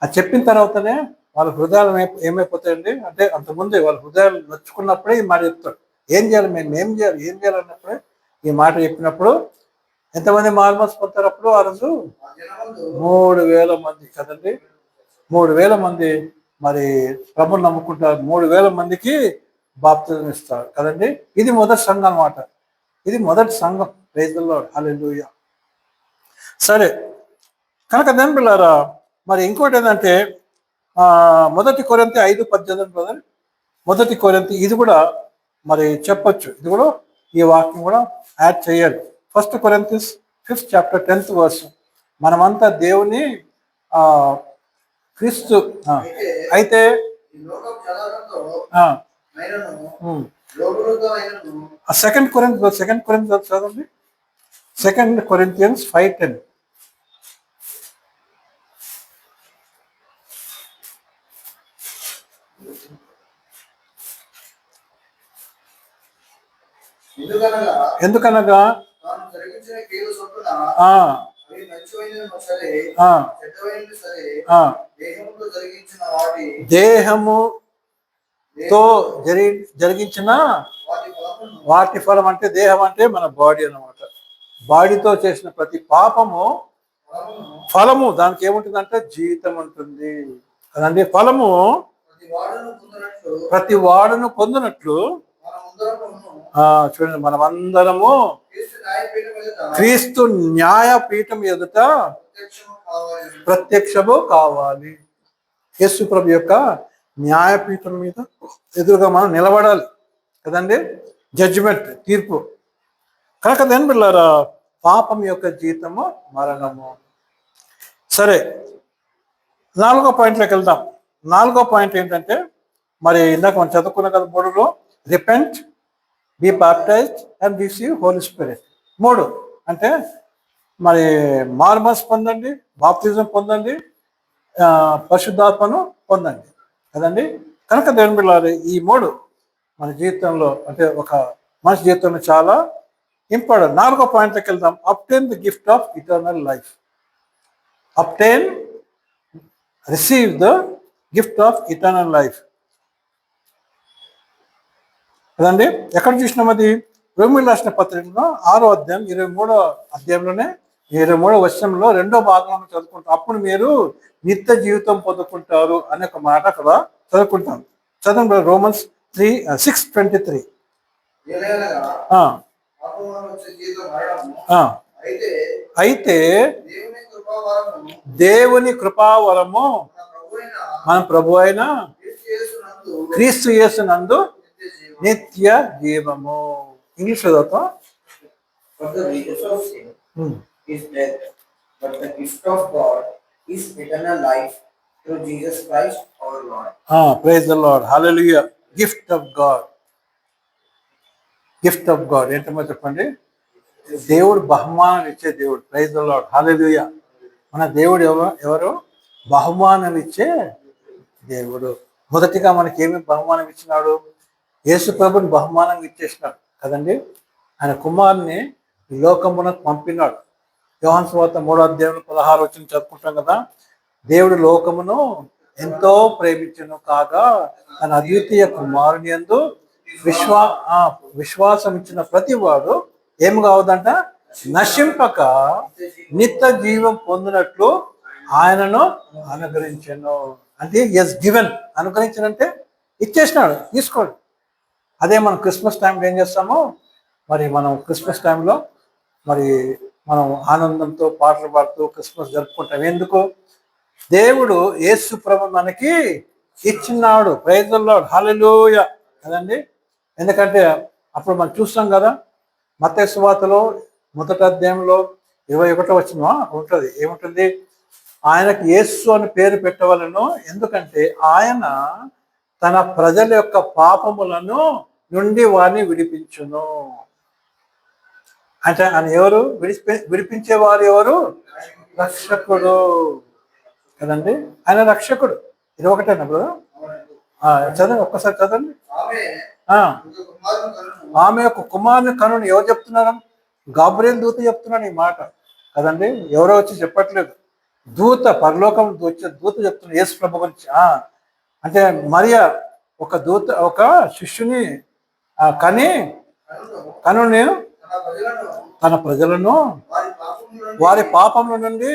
అది చెప్పిన తర్వాతనే వాళ్ళ హృదయాలు ఏమైపోతాయండి అంటే, అంతకుముందే వాళ్ళ హృదయాలు నొచ్చుకున్నప్పుడే ఈ మాట చెప్తాడు. ఏం చేయాలి? ఏం చేయాలి అన్నప్పుడే ఈ మాట చెప్పినప్పుడు ఎంతమంది మారుమనసు పొందుతారు? అప్పుడు ఆ రోజు 3,000 మంది కదండి. 3,000 మంది మరి ప్రభుని నమ్ముకుంటారు. 3,000 మందికి బాప్తిజం ఇస్తారు కదండి. ఇది మొదటి సంఘం అన్నమాట. ఇది మొదటి సంఘం. ప్రైజ్ ది లార్డ్, హల్లెలూయా. సరే, కనుక దేవుని బిడ్డలారా, మరి ఇంకోటి ఏంటంటే 1 కొరింథీ 5:18 బ్రదర్. 1 కొరింథీ ఇది కూడా మరి చెప్పొచ్చు. ఇది కూడా ఈ వాక్యం కూడా యాడ్ చేయాలి. 1 Corinthians 5th chapter 10th verse. మనమంతా దేవుని క్రీస్తు అయితే 2 Corinthians చదవండి. 2 Corinthians 5:10. ఎందుకనగా దేహముతో జరిగించిన వాటి ఫలం అంటే దేహం అంటే మన బాడీ అన్నమాట. బాడీతో చేసిన ప్రతి పాపము ఫలము దానికి ఏముంటుందంటే జీవితం ఉంటుంది కదండి. ఫలము ప్రతి వాడును పొందినట్లు చూడండి, మనమందరము క్రీస్తు న్యాయపీఠం ఎదుట ప్రత్యక్షము కావాలి. యేసు ప్రభు యొక్క న్యాయపీఠం మీద ఎదురుగా మనం నిలబడాలి కదండి. జడ్జిమెంట్, తీర్పు. కనుక దేని బిళ్ళారా, పాపం యొక్క జీతము మరణము. సరే, 4వ పాయింట్లోకి వెళ్దాం. 4వ పాయింట్ ఏంటంటే, మరి ఇందాక మనం చదువుకున్న కదా 3లో, repent, be baptized and receive Holi Spirit. 3 అంటే మరి మార్మస్ పొందండి, బాప్తిజం పొందండి, పరిశుద్ధాత్మను పొందండి కదండి. కనుక దేవుని బిడ్డలారా, ఈ 3 మన జీవితంలో అంటే ఒక మనిషి జీవితంలో చాలా ఇంపార్టెంట్. 4వ పాయింట్లోకి వెళ్దాం. Obtain the gift of eternal life. Obtain, receive the gift of eternal life కదండి. ఎక్కడ చూసినాం అది? రోమీయులకు రాసిన పత్రికలో 6వ అధ్యాయం 23వ అధ్యాయంలోనే 23వ వచనంలో 2వ భాగంలో చదువుకుంటాం. అప్పుడు మీరు నిత్య జీవితం పొందుకుంటారు అనే ఒక మాట అక్కడ చదువుకుంటాం. చదవండి, రోమన్స్ 6:23. అయితే దేవుని కృపావరము మన ప్రభు అయిన క్రీస్తు యేసునందు నిత్య జీవము. ఇంగ్లీష్ చదువుతాం. Praise the Lord, hallelujah. Gift of God. Gift of God ఏంటమ్మో చెప్పండి? దేవుడు బహుమానం ఇచ్చే దేవుడు. Praise the Lord, hallelujah. మన దేవుడు ఎవరు? బహుమానం ఇచ్చే దేవుడు. మొదటిగా మనకి ఏమి బహుమానం ఇచ్చినాడు? యేసు ప్రభుని బహుమానం ఇచ్చేసినాడు కదండి. ఆయన కుమారుని ఈ లోకమునకు పంపినాడు. యోహాను సువార్త 3వ అధ్యాయం 16 వచనం చదువుకుంటాం కదా. దేవుడు లోకమును ఎంతో ప్రేమించును కాగా తన అద్వితీయ కుమారుని యందు విశ్వాసం ఇచ్చిన ప్రతి వాడు ఏమి కావద్దంట? నశింపక నిత్య జీవం పొందినట్లు ఆయనను అనుగ్రహించను. అంటే ఎస్ గివెన్. అనుగ్రహించనంటే ఇచ్చేసినాడు, తీసుకోండి. అదే మనం క్రిస్మస్ టైంలో ఏం చేస్తామో, మరి మనం క్రిస్మస్ టైంలో మరి మనం ఆనందంతో పాటలు పాడుతూ క్రిస్మస్ జరుపుకుంటాం. ఎందుకు? దేవుడు యేసు ప్రభు మనకి ఇచ్చినాడు. ప్రైజ్ ది లార్డ్, హల్లెలూయా కదండి. ఎందుకంటే అప్పుడు మనం చూస్తాం కదా, మత్తయి సువార్తలో 1వ అధ్యాయంలో 21వ వచనం ఉంటుంది. ఏముంటుంది? ఆయనకు యేసు అని పేరు పెట్టవలను, ఎందుకంటే ఆయన తన ప్రజల యొక్క పాపములను నుండి వారిని విడిపించును. అంటే ఆయన ఎవరు? విడిపించేవారు ఎవరు? రక్షకుడు కదండి. ఆయన రక్షకుడు. 21 బ్రదర్, చదవండి, ఒక్కసారి చదవండి. ఆమె యొక్క కుమారుని కనుని ఎవరు చెప్తున్నారు? గాబ్రియల్ దూత చెప్తున్నాడు ఈ మాట కదండి. ఎవరో వచ్చి చెప్పట్లేదు, దూత, పరలోకం వచ్చే దూత చెప్తున్నాడు యేసు ప్రభు గురించి. అంటే మరియా ఒక దూత, ఒక శిష్యుని కనుని తన ప్రజలను వారి పాపముల నుండి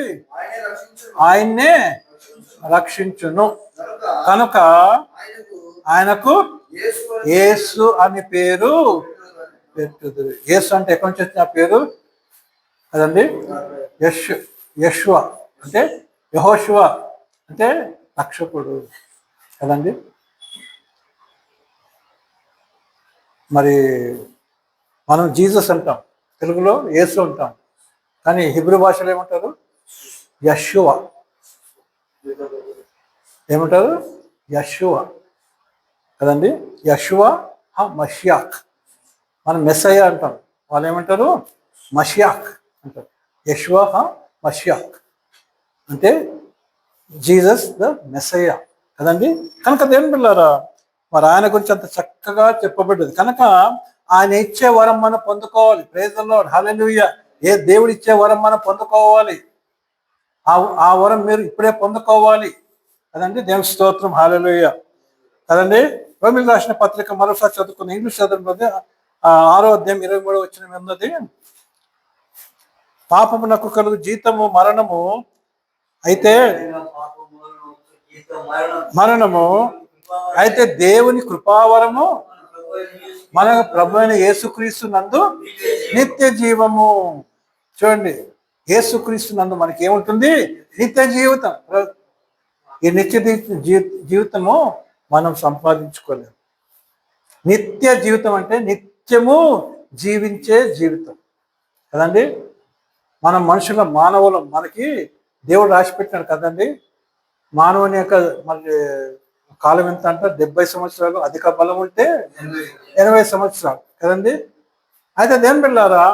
ఆయన్నే రక్షించును. కనుక ఆయనకు యేసు అని పేరు పెట్టుదురు. యేసు అంటే ఎక్కడి నుంచి వచ్చిన పేరు కదండి? యెషువ అంటే యెహోషువ అంటే రక్షకుడు కదండి. మరి మనం జీసస్ అంటాం, తెలుగులో యేసు అంటాం, కానీ హిబ్రూ భాషలో ఏమంటారు? యెషువ. ఏమంటారు? యెషువ కదండి. యెషువ మషియాక్. మనం మెస్సయ్య అంటాం, వాళ్ళు ఏమంటారు? మషియాక్ అంటారు. యెషువ మషియాక్ అంటే జీసస్ ద మెస్సయ్య కదండి. కనుక దేవుని బిడ్డలారా, మరి ఆయన గురించి అంత చక్కగా చెప్పబడ్డది. కనుక ఆయన ఇచ్చే వరం మనం పొందుకోవాలి. ప్రైజ్ ది లార్డ్, హల్లెలూయా. ఏ దేవుడు ఇచ్చే వరం మనం పొందుకోవాలి. ఆ వరం మీరు ఇప్పుడే పొందుకోవాలి కదండి. దేవుని స్తోత్రం, హల్లెలూయా కదండి. రోమీయులకు రాసిన పత్రిక మరోసారి చదువుకున్న, ఇంగ్లీష్ చదవకపోతే 6వ అధ్యాయం 23వ వచనం ఉన్నది, పాపమునకు కలుగు జీతము మరణము, అయితే మరణము, అయితే దేవుని కృపావరము మన ప్రభు అయిన యేసుక్రీస్తు నందు నిత్య జీవము. చూడండి, యేసుక్రీస్తు నందు మనకి ఏముంటుంది? నిత్య జీవితం. ఈ నిత్య జీవితము మనం సంపాదించుకోలేము. నిత్య జీవితం అంటే నిత్యము జీవించే జీవితం కదండి. మనం మనుషుల మానవులం, మనకి దేవుడు రాసి పెట్టినాడు కదండి. మానవుని యొక్క మరి కాలం ఎంత అంటే 70 సంవత్సరాలు, అధిక బలం ఉంటే 80 సంవత్సరాలు కదండి. అయితే దేని పిల్లారా,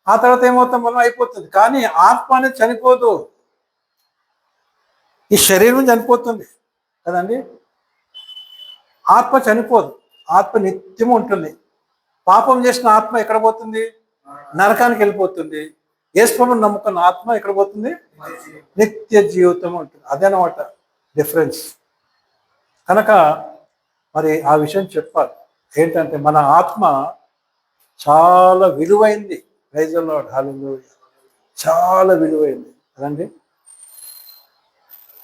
ఆ తర్వాత ఏమవుతాం మనం? అయిపోతుంది. కానీ ఆత్మ అనేది చనిపోదు, ఈ శరీరం చనిపోతుంది కదండి. ఆత్మ చనిపోదు, ఆత్మ నిత్యము ఉంటుంది. పాపం చేసిన ఆత్మ ఎక్కడ పోతుంది? నరకానికి వెళ్ళిపోతుంది. యేసుప్రభువుని నమ్ముకున్న ఆత్మ ఎక్కడ పోతుంది? నిత్య జీవితం ఉంటుంది. అదనమాట డిఫరెన్స్. కనుక మరి ఆ విషయం చెప్పాలి. ఏంటంటే మన ఆత్మ చాలా విలువైంది. ప్రైజ్ ది లార్డ్, హల్లెలూయా. చాలా విలువైంది కదండి.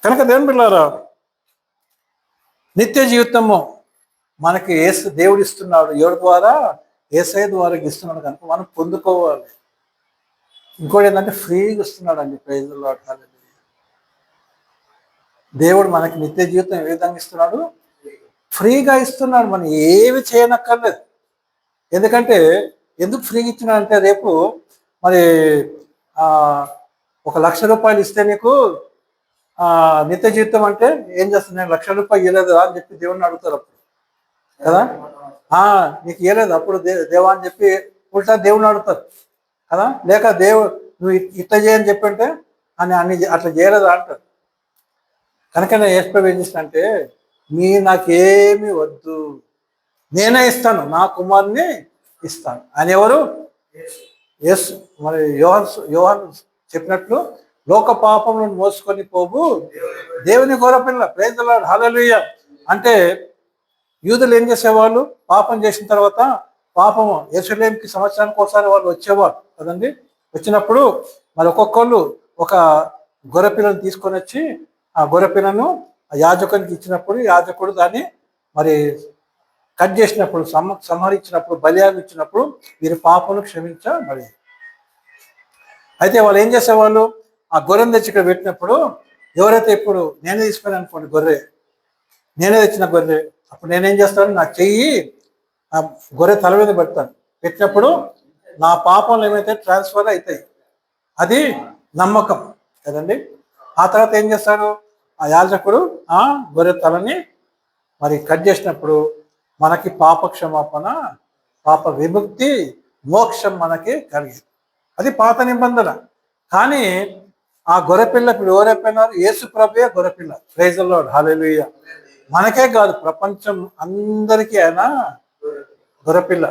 కనుక దేవుని బిడ్డలారా, నిత్య జీవితము మనకి దేవుడు ఇస్తున్నాడు. ఎవరి ద్వారా? యేసయ్య ద్వారా ఇస్తున్నాడు. కనుక మనం పొందుకోవాలి. ఇంకోటి ఏంటంటే ఫ్రీగా ఇస్తున్నాడు అండి. ప్రైజ్ ది లార్డ్, హల్లెలూయా. దేవుడు మనకి నిత్య జీవితం ఏ విధంగా ఇస్తున్నాడు? ఫ్రీగా ఇస్తున్నాడు. మనం ఏమి చేయనక్కర్లేదు. ఎందుకంటే ఎందుకు ఫ్రీగా ఇచ్చినాడంటే, రేపు మరి 1,00,000 రూపాయలు ఇస్తే నీకు నిత్య జీవితం అంటే ఏం చేస్తుంది? నేను 1,00,000 రూపాయలు ఇవ్వలేదు అని చెప్పి దేవుడిని అడుగుతారు అప్పుడు కదా. నీకు ఇవ్వలేదు అప్పుడు దేవా అని చెప్పి ఉల్టా దేవుడిని అడుగుతారు కదా. లేక నువ్వు ఇట్లా చేయని చెప్పి అంటే అన్ని అట్లా చేయలేదు అంటారు. కనుక నేను యేసుప్రభువు ఏం చేస్తానంటే, నాకేమి వద్దు, నేనే ఇస్తాను, నా కుమారుని ఇస్తాను. ఆయన ఎవరు? యేసు. మరి యోహాను చెప్పినట్లు, లోక పాపములను మోసుకొని పోవు దేవుని గొర్రెపిల్ల. ప్రైజ్ ది లార్డ్, హల్లెలూయా. అంటే యూదులు ఏం చేసేవాళ్ళు? పాపం చేసిన తర్వాత పాపము యెరూషలేముకి సంవత్సరానికి ఒకసారి వాళ్ళు వచ్చేవారు కదండి. వచ్చినప్పుడు మరి ఒక్కొక్కళ్ళు ఒక గొర్రెపిల్లను తీసుకొని వచ్చి ఆ గొర్రెపిల్లను యాజకునికి ఇచ్చినప్పుడు, యాజకుడు దాన్ని మరి కట్ చేసినప్పుడు, సంహరించినప్పుడు, బలియాగం ఇచ్చినప్పుడు వీరి పాపను క్షమించబడి. అయితే వాళ్ళు ఏం చేసేవాళ్ళు? ఆ గొర్రెను తెచ్చి ఇక్కడ పెట్టినప్పుడు, ఎవరైతే ఇప్పుడు నేనే తీసుకుని అనుకోండి గొర్రె, నేనే తెచ్చిన గొర్రె, అప్పుడు నేనేం చేస్తాను? నా చెయ్యి ఆ గొర్రె తల మీద పెడతాను. పెట్టినప్పుడు నా పాపంలో ఏమైతే ట్రాన్స్ఫర్ అవుతాయి. అది నమ్మకం కదండి. ఆ తర్వాత ఏం చేస్తాడు? ఆ యాజకుడు ఆ గొర్రె తలని మరి కట్ చేసినప్పుడు మనకి పాప క్షమాపణ, పాప విముక్తి, మోక్షం మనకి కలిగింది. అది పాత నిబంధన. కానీ ఆ గొర్రెపిల్ల ఇప్పుడు ఎవరైపోయినారు? యేసు ప్రభువే గొర్రెపిల్ల. ప్రైజ్ ది లార్డ్, హల్లెలూయా. మనకే కాదు, ప్రపంచం అందరికీ ఆయన గొర్రెపిల్ల.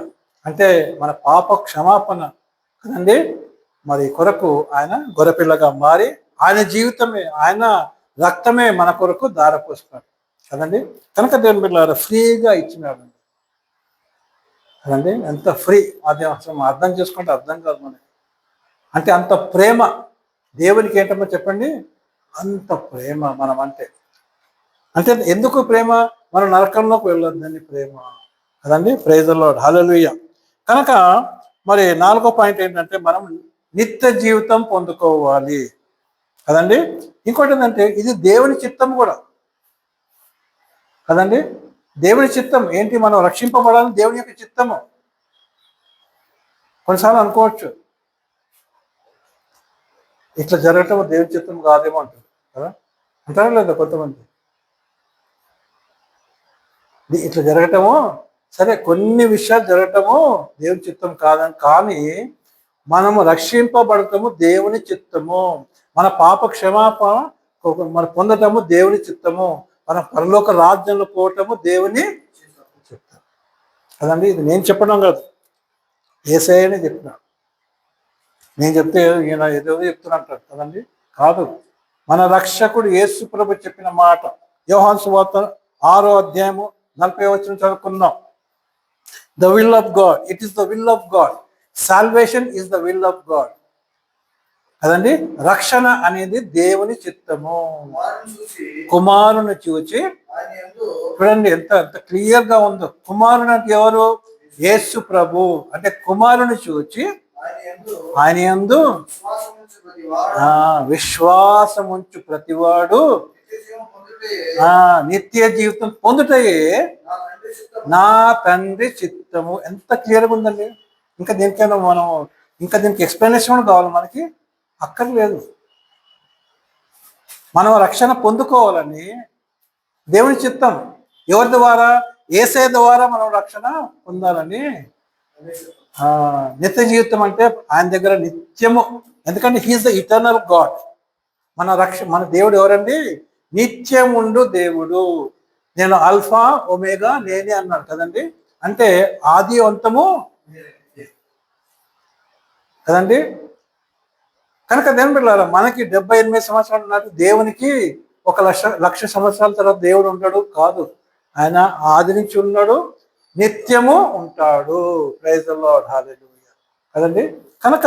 అంటే మన పాప క్షమాపణ కదండి. మరి కొరకు ఆయన గొర్రెపిల్లగా మారి ఆయన జీవితమే, ఆయన రక్తమే మన కొరకు ధారపోస్తున్నాడు కదండి. కనుక దేవుని బిడ్డలారా, ఫ్రీగా ఇచ్చినాడు కదండి. ఎంత ఫ్రీ! అది అసలు అర్థం చేసుకుంటే అర్థం కాదు మనకి. అంటే అంత ప్రేమ దేవునికి. ఏంటమ్మో చెప్పండి, అంత ప్రేమ మనం అంటే. అంటే ఎందుకు ప్రేమ? మనం నరకంలోకి వెళ్ళొద్దని ప్రేమ కదండి. ప్రైజ్ ది లార్డ్, హల్లెలూయా. కనుక మరి 4వ పాయింట్ ఏంటంటే, మనం నిత్య జీవితం పొందుకోవాలి కదండి. ఇంకోటి ఏంటంటే, ఇది దేవుని చిత్తం కూడా కదండి. దేవుని చిత్తం ఏంటి? మనం రక్షింపబడాలని దేవుని యొక్క చిత్తము. కొన్నిసార్లు అనుకోవచ్చు, ఇట్లా జరగటం దేవుని చిత్తం కాదేమో అంటారు కదా. అంటారా లేదా కొంతమంది? ఇట్లా జరగటము సరే, కొన్ని విషయాలు జరగటము దేవుని చిత్తం కాదని, కానీ మనము రక్షింపబడటము దేవుని చిత్తము. మన పాప క్షమాపణ మన పొందటము దేవుని చిత్తము. మన పరలోక రాజ్యంలో పోవటము దేవుని చిత్తం కదండి. ఇది నేను చెప్పడం కాదు, యేసయ్యనే చెప్పినాడు. నేను చెప్తే ఈయన ఏదో చెప్తున్నట్టు కదండి. కాదు, మన రక్షకుడు యేసు ప్రభు చెప్పిన మాట. యోహాను సువార్త 6వ అధ్యాయము 40వ వచనం చదువుకుందాం. The will of God, it is the will of God. Salvation is the will of God కదండి. రక్షణ అనేది దేవుని చిత్తము. కుమారుని చూచి చూడండి ఎంత ఎంత క్లియర్ గా ఉందో. కుమారుని అంటే ఎవరు? యేసు ప్రభు. అంటే కుమారుని చూచి ఆయన యందు విశ్వాసముంచు ప్రతివాడు నిత్య జీవితం పొందుటయే నా తండ్రి చిత్తము. ఎంత క్లియర్గా ఉందండి. ఇంకా దీనికైనా మనం ఇంకా దీనికి ఎక్స్ప్లెనేషన్ కావాలి మనకి? అక్కర్లేదు. మనం రక్షణ పొందుకోవాలని దేవుని చిత్తం. ఎవరి ద్వారా? యేసయ్య ద్వారా మనం రక్షణ పొందాలని. నిత్య జీవితం అంటే ఆయన దగ్గర నిత్యము. ఎందుకంటే హీఈస్ ద ఇటర్నల్ గాడ్. మన దేవుడు ఎవరండి? నిత్యముండు దేవుడు. నేను ఆల్ఫా ఒమేగా నేనే అన్నాడు కదండి. అంటే ఆది అంతము కదండి. కనుక దేవుని బిడ్డలారా, మనకి 78 సంవత్సరాలు నాటి దేవునికి 1,00,000 సంవత్సరాల తర్వాత దేవుడు ఉంటాడు కాదు. ఆయన ఆది నుంచి ఉన్నాడు, నిత్యము ఉంటాడు. ప్రైజ్ ది లార్డ్, హల్లెలూయా కదండి. కనుక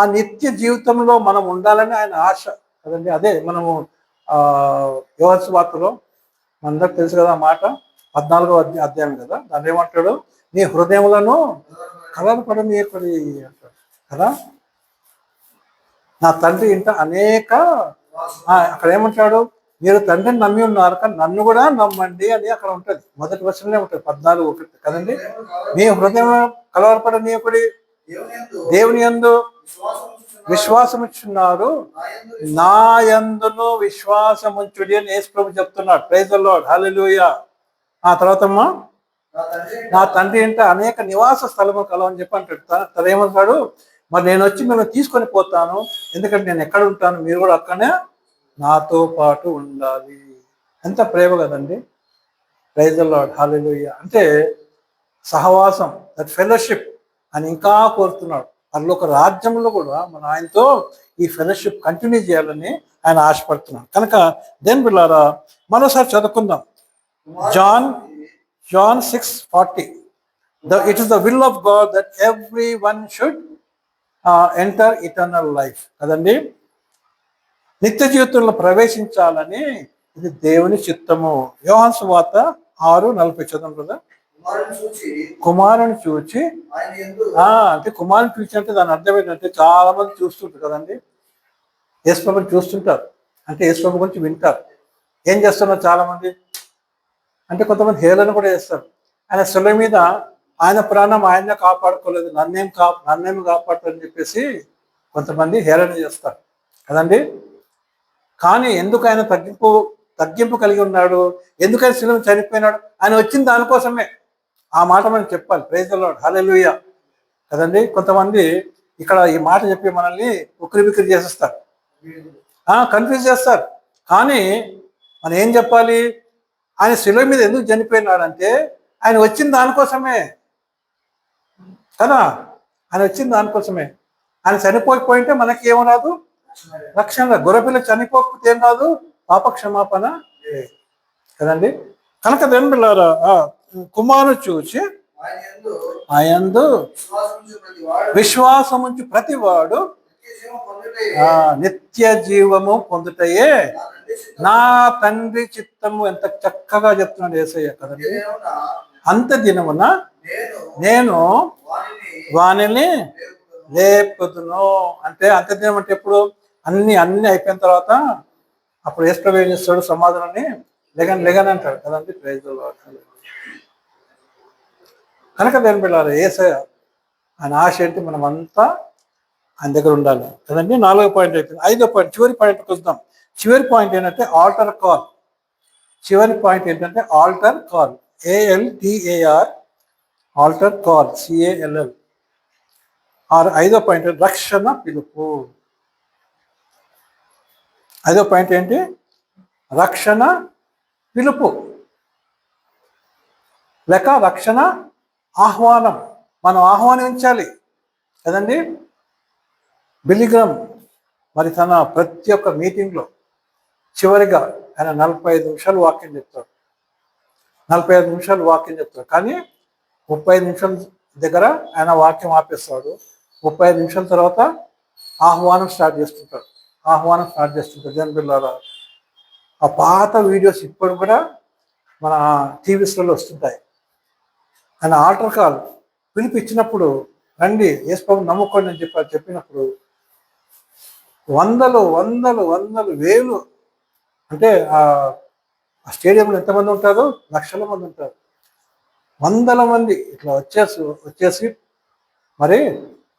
ఆ నిత్య జీవితంలో మనం ఉండాలని ఆయన ఆశ కదండి. అదే మనము యోహాను సువార్తలో మనందరికి తెలుసు కదా ఆ మాట, 14వ అధ్యాయం కదా. దాన్ని ఏమంటాడు? నీ హృదయములను కలవరపడనీయకుడి అంటాడు కదా. నా తండ్రి ఇంట అనేక, అక్కడ ఏమంటాడు? మీరు తండ్రిని నమ్మి ఉన్నారు కానీ నన్ను కూడా నమ్మండి అని అక్కడ ఉంటుంది. మొదటి వర్షంలో ఉంటుంది 14:1 కదండి. మీ హృదయం కలవరపడనీయకుడి, దేవుని యందు విశ్వాసం ఇచ్చున్నారు, నా యందును విశ్వాసముంచుడి అని యేసు ప్రభు చెప్తున్నాడు. ప్రైజ్ ది లార్డ్, హల్లెలూయా. ఆ తర్వాత నా తండ్రి ఇంట అనేక నివాస స్థలము కలవని చెప్పి అంటాడు. తను ఏమంటాడు? మరి నేను వచ్చి మిమ్మల్ని తీసుకొని పోతాను, ఎందుకంటే నేను ఎక్కడ ఉంటాను మీరు కూడా అక్కడనే నాతో పాటు ఉండాలి. ఎంత ప్రేమ కదండి. ప్రైజ్ ది లార్డ్, హల్లెలూయా. అంటే సహవాసం, దట్ ఫెలోషిప్ అని ఇంకా కోరుతున్నాడు. అందులో ఒక రాజ్యంలో కూడా మనం ఆయనతో ఈ ఫెలోషిప్ కంటిన్యూ చేయాలని ఆయన ఆశపడుతున్నాడు. కనుక దేని బిడ్డలారా, మరోసారి చదువుకుందాం. John 6:40. It is the will of God that everyone should enter eternal life కదండి. నిత్య జీవితంలో ప్రవేశించాలని ఇది దేవుని చిత్తము. యోహాను సువార్త 6:40 చదవండి కదా. కుమారుని చూచి అంటే కుమారుని చూచి అంటే దాని అర్థం ఏంటంటే చాలా మంది చూస్తుంటారు కదండి. యేసు ప్రభుని చూస్తుంటారు అంటే యేసు ప్రభు గురించి వింటారు. ఏం చేస్తున్నారు చాలా మంది అంటే కొంతమంది హేళన కూడా చేస్తారు. ఆయన శిలువ మీద ఆయన ప్రాణం ఆయనే కాపాడుకోలేదు, నన్నేమి కాపాడుతారని చెప్పేసి కొంతమంది హేళన చేస్తారు కదండి. కానీ ఎందుకు ఆయన తగ్గింపు కలిగి ఉన్నాడు? ఎందుకని శిలువ చనిపోయినాడు? ఆయన వచ్చిన దానికోసమే. ఆ మాట మనం చెప్పాలి. ప్రైజ్ ది లార్డ్, హల్లెలూయా కదండి. కొంతమంది ఇక్కడ ఈ మాట చెప్పి మనల్ని ఉక్కిరిబిక్కిరి చేసేస్తారు, కన్ఫ్యూజ్ చేస్తారు. కానీ మనం ఏం చెప్పాలి? ఆయన శిలువ మీద ఎందుకు చనిపోయినాడంటే ఆయన వచ్చిన దానికోసమే కదా. ఆయన వచ్చిన దానికోసమే. ఆయన చనిపోయిపోయింటే మనకి ఏం రాదు? రక్షణ. గొర్రెపిల్ల చనిపోకపోతే ఏం రాదు? పాప క్షమాపణ కదండి. కనుక దేవులారా, కుమారుని చూచి ఆయందు విశ్వాసముంచు ప్రతివాడు నిత్య జీవము పొందుటయే నా తండ్రి చిత్తము. ఎంత చక్కగా చెప్తున్నాడు యేసయ్య కదండి. అంత దినమున నేను వానిని లేపుదును అంటే అంత దినం అంటే ఎప్పుడు? అన్ని అయిపోయిన తర్వాత అప్పుడు యేసు ప్రభు ఏం చేస్తాడు? సమాధానాన్ని లెగన్ అంటాడు కదండి. Praise the Lord. కనుక దేని బిడ్డలారా, యేసయ్య ఆయన ఆశ ఏంటి? మనం అంతా ఆయన దగ్గర ఉండాలి కదండి. 4వ పాయింట్ అయిపోయింది. 5వ పాయింట్, చివరి పాయింట్కి వద్దాం. చివరి పాయింట్ ఏంటంటే ఆల్టర్ కాల్. చివరి పాయింట్ ఏంటంటే altar call, ALTAR, altar call, CALL. 5వ పాయింట్ రక్షణ పిలుపు. 5వ పాయింట్ ఏంటి? రక్షణ పిలుపు లేక రక్షణ ఆహ్వానం. మనం ఆహ్వానించాలి కదండి. బిలిగ్రమ్ మరి తన ప్రతి ఒక్క మీటింగ్లో చివరిగా ఆయన 45 నిమిషాలు వాక్యం చెప్తాడు. 45 నిమిషాలు వాక్యం చెప్తాడు. కానీ 35 నిమిషాల దగ్గర ఆయన వాక్యం ఆపేస్తాడు. 35 నిమిషాల తర్వాత ఆహ్వానం స్టార్ట్ చేస్తుంటాడు. దేని పిల్లరా, ఆ పాత వీడియోస్ ఇప్పుడు కూడా మన టీవీస్లలో వస్తుంటాయి. ఆయన ఆల్టర్ కాల్ పిలిపించినప్పుడు రండి యేసుప్రభు నమ్ముకోండి అని చెప్పినప్పుడు వందలు వందలు వందలు వేలు, అంటే ఆ స్టేడియంలో ఎంతమంది ఉంటారు? లక్షల మంది ఉంటారు. వందల మంది ఇట్లా వచ్చేసి మరి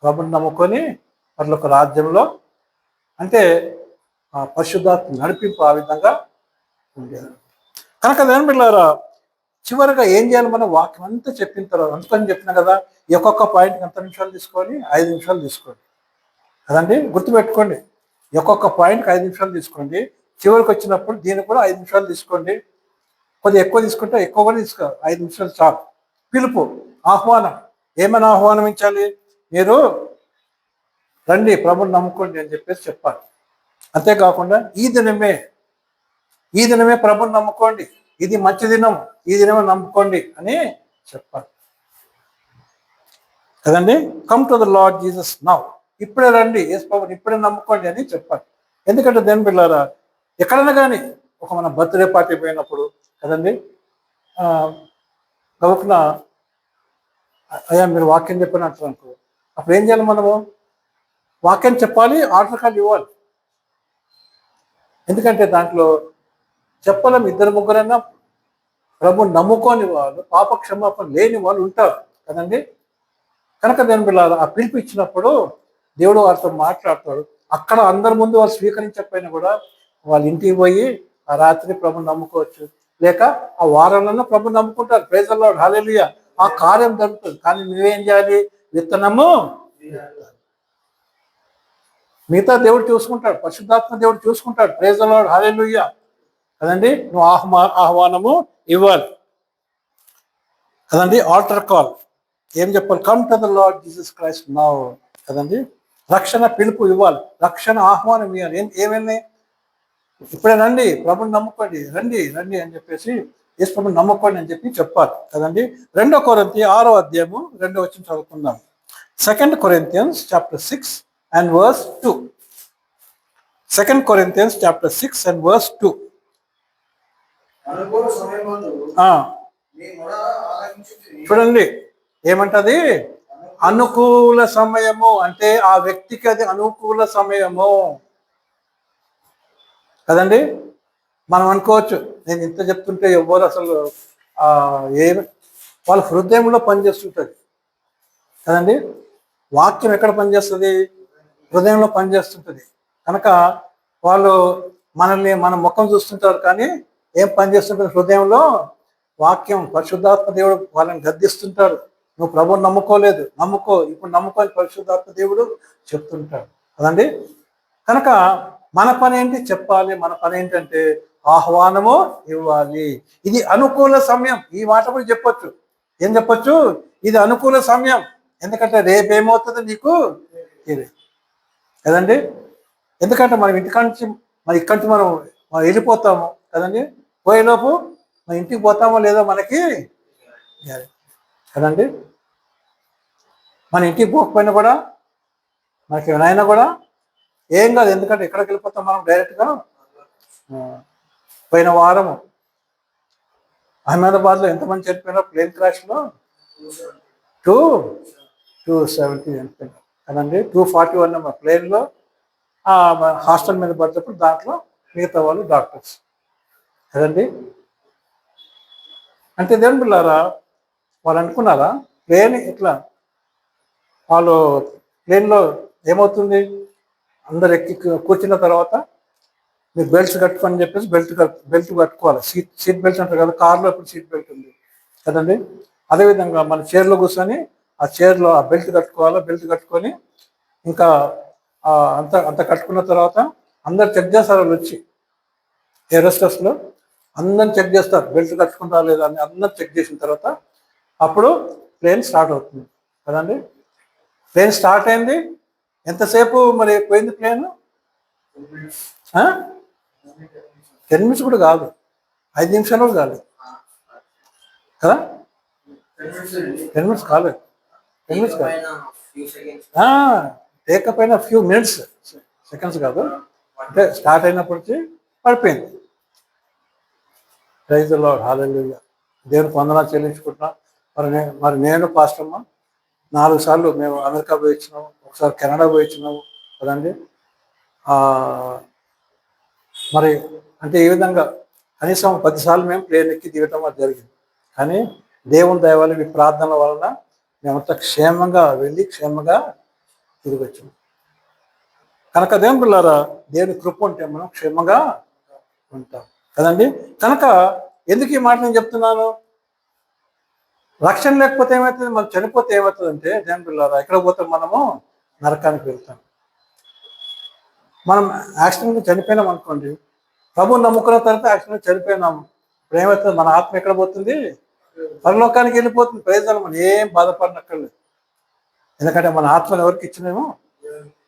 ప్రభుని నమ్ముకొని పరలోక రాజ్యంలో, అంటే ఆ పరిశుద్ధాత్మ నడిపింపు ఆ విధంగా ఉండేది. కనుక దేని పిల్లారా, చివరిగా ఏం చేయాలి? మనం వాక్యం అంతా చెప్పిన తర్వాత, అందుకని చెప్పిన కదా, ఈ ఒక్కొక్క పాయింట్కి ఎంత నిమిషాలు తీసుకోవాలి? 5 నిమిషాలు తీసుకోండి కదండి. గుర్తుపెట్టుకోండి, ఒక్కొక్క పాయింట్కి 5 నిమిషాలు తీసుకోండి. చివరికి వచ్చినప్పుడు దీనికి కూడా 5 నిమిషాలు తీసుకోండి. కొద్దిగా ఎక్కువ తీసుకుంటే ఎక్కువ కూడా 5 నిమిషాలు చాలు. పిలుపు, ఆహ్వానం. ఏమైనా ఆహ్వానించాలి? మీరు రండి ప్రభుని నమ్ముకోండి అని చెప్పేసి చెప్పాలి. అంతేకాకుండా ఈ దినమే ప్రభుని నమ్ముకోండి, ఇది మంచి దినం, ఈ దినమే నమ్ముకోండి అని చెప్పాలి కదండి. Come to the lord Jesus now, ఇప్పుడే రండి యేసు ప్రభుని ఇప్పుడే నమ్ముకోండి అని చెప్పాలి. ఎందుకంటే దేని పిల్లారా, ఎక్కడైనా కానీ ఒక మన బర్త్డే పార్టీ పోయినప్పుడు కదండి, గబుక్కున అయ్యా మీరు వాక్యం చెప్పినట్టు అనుకో, అప్పుడు ఏం చేయాలి? మనము వాక్యం చెప్పాలి, ఆర్డర్ కార్డు ఇవ్వాలి. ఎందుకంటే దాంట్లో చెప్పలేం, 2-3 ప్రభు నమ్ముకోని వాళ్ళు, పాప క్షమాపణ లేని వాళ్ళు ఉంటారు కదండి. కనుక దేని పిల్లలు ఆ పిలుపు ఇచ్చినప్పుడు దేవుడు వారితో మాట్లాడతాడు. అక్కడ అందరి ముందు వాళ్ళు స్వీకరించకపోయినా కూడా వాళ్ళ ఇంటికి పోయి ఆ రాత్రి ప్రభుని నమ్ముకోవచ్చు, లేక ఆ వారంలో ప్రభు నమ్ముకుంటారు. ప్రైజ్ ది లార్డ్, హల్లెలూయా. ఆ కార్యం జరుగుతుంది. కానీ నువ్వేం చేయాలి? విత్తనము మిగతా దేవుడు చూసుకుంటాడు, పరిశుద్ధాత్మ దేవుడు చూసుకుంటాడు. ప్రైజ్ ది లార్డ్, హల్లెలూయా కదండి. నువ్వు ఆహ్వానము ఇవ్వాలి కదండి. ఆల్టర్ కాల్ ఏం చెప్పాలి? Come to the lord Jesus Christ now కదండి. రక్షణ పిలుపు ఇవ్వాలి, రక్షణ ఆహ్వానం ఇవ్వాలి. ఏమైంది? ఇప్పుడే రండి ప్రభుని నమ్ముకోండి, రండి రండి అని చెప్పేసి యేసు ప్రభుని నమ్ముకోండి అని చెప్పాలి కదండి. 2 కొరింథీ 6వ అధ్యాయము 2వ వచనం చదువుకుందాం. 2 Corinthians chapter 6 and verse 2. 2 Corinthians chapter 6 and verse 2. చూడండి ఏమంటది? అనుకూల సమయము, అంటే ఆ వ్యక్తికి అది అనుకూల సమయము కదండి. మనం అనుకోవచ్చు, నేను ఇంత చెప్తుంటే ఎవరు అసలు వాళ్ళ హృదయంలో పనిచేస్తుంటుంది కదండి. వాక్యం ఎక్కడ పనిచేస్తుంది? హృదయంలో పనిచేస్తుంటుంది. కనుక వాళ్ళు మన ముఖం చూస్తుంటారు, కానీ ఏం పనిచేస్తుంటుంది? హృదయంలో వాక్యం, పరిశుద్ధాత్మ దేవుడు వాళ్ళని గద్దిస్తుంటాడు. నువ్వు ప్రభువుని నమ్ముకోలేదు, నమ్ముకో, ఇప్పుడు నమ్ముకోని పరిశుద్ధాత్మ దేవుడు చెప్తుంటాడు కదండి. కనుక మన పని ఏంటి? చెప్పాలి. మన పని ఏంటంటే ఆహ్వానము ఇవ్వాలి. ఇది అనుకూల సమయం. ఈ మాట కూడా చెప్పొచ్చు. ఏం చెప్పొచ్చు? ఇది అనుకూల సమయం. ఎందుకంటే రేపేమవుతుంది నీకు తెలియదు కదండి. ఎందుకంటే మనం ఇక్కడి నుంచి మనం వెళ్ళిపోతాము కదండి. పోయేలోపు మన ఇంటికి పోతామో లేదో మనకి కదండి. మన ఇంటికి పోకపోయినా కూడా మనకి ఏమైనా కూడా ఏం కాదు. ఎందుకంటే ఎక్కడికి వెళ్ళిపోతాం మనం? డైరెక్ట్గా పోయిన వారము అహ్మదాబాద్లో ఎంతమంది చనిపోయినా ప్లేన్ క్రాష్లో 270 చనిపోయినారు కదండి. 241 నెంబర్ ప్లేన్లో హాస్టల్ మీద పడ్డప్పుడు దాంట్లో మిగతా వాళ్ళు డాక్టర్స్ కదండి. అంటే దేవుని పిల్లారా, వాళ్ళు అనుకున్నారా ప్లేన్ ఇట్లా? వాళ్ళు ప్లేన్లో ఏమవుతుంది? అందరు ఎక్కి కూర్చున్న తర్వాత మీరు బెల్ట్స్ కట్టుకొని చెప్పేసి బెల్ట్ కట్టుకోవాలి. సీట్ బెల్ట్స్ అంటారు కదా, కార్లో ఇప్పుడు సీట్ బెల్ట్ ఉంది కదండి. అదేవిధంగా మన చైర్లో కూర్చొని ఆ చైర్లో ఆ బెల్ట్ కట్టుకోవాలి. బెల్ట్ కట్టుకొని ఇంకా అంత కట్టుకున్న తర్వాత అందరు చెక్ చేస్తారు. వాళ్ళు వచ్చి ఏరోస్టర్స్లో అందరిని చెక్ చేస్తారు, బెల్ట్ కట్టుకుంటారా లేదా అని. అందరు చెక్ చేసిన తర్వాత అప్పుడు ప్లేన్ స్టార్ట్ అవుతుంది కదండి. ప్లేన్ స్టార్ట్ అయింది. ఎంతసేపు మరి పోయింది ప్లేన్? 10 minutes కూడా కాదు, 5 నిమిషాలు కూడా కాదు కదా. 10 minutes కాలేదు, 10 minutes కాదు, పైన few seconds. లేకపోయినా ఫ్యూ మినిట్స్, సెకండ్స్ కాదు, అంటే స్టార్ట్ అయినప్పటికీ పడిపోయింది. ప్రైజ్ ది లార్డ్, హల్లెలూయా. దేవునికి వందనాలు చెల్లించుకుంటున్నాం. మరి నేను పాస్టమ్మ 4 సార్లు మేము అమెరికా పోయి వచ్చినాము, ఒకసారి కెనడా పోయి వచ్చినాము కదండి. మరి అంటే ఈ విధంగా కనీసం 10 సార్లు మేము ప్లేన్ ఎక్కి దిగటం అది జరిగింది. కానీ దేవుని దయ వల్ల, మీ ప్రార్థనల వలన మేమంతా క్షేమంగా వెళ్ళి క్షేమంగా తిరిగి వచ్చాము. కనుక దేవుని పిల్లారా, దేవుని కృప ఉంటే మనం క్షేమంగా ఉంటాం కదండి. కనుక ఎందుకు ఈ మాట నేను చెప్తున్నాను? రక్షణ లేకపోతే ఏమవుతుంది, మనం చనిపోతే ఏమవుతుంది అంటే, దేవుని పిల్లారా, ఎక్కడ పోతే మనము నరకానికి వెళ్తాం. మనం యాక్సిడెంట్ చనిపోయినాం అనుకోండి, ప్రభు నమ్ముకున్న తర్వాత యాక్సిడెంట్ చనిపోయినాము, ఇప్పుడు ఏమవుతుంది, మన ఆత్మ ఎక్కడ పోతుంది? పరలోకానికి వెళ్ళిపోతుంది. ప్రయోజనం, మనం ఏం బాధపడినక్కర్లేదు. ఎందుకంటే మన ఆత్మను ఎవరికి ఇచ్చినామో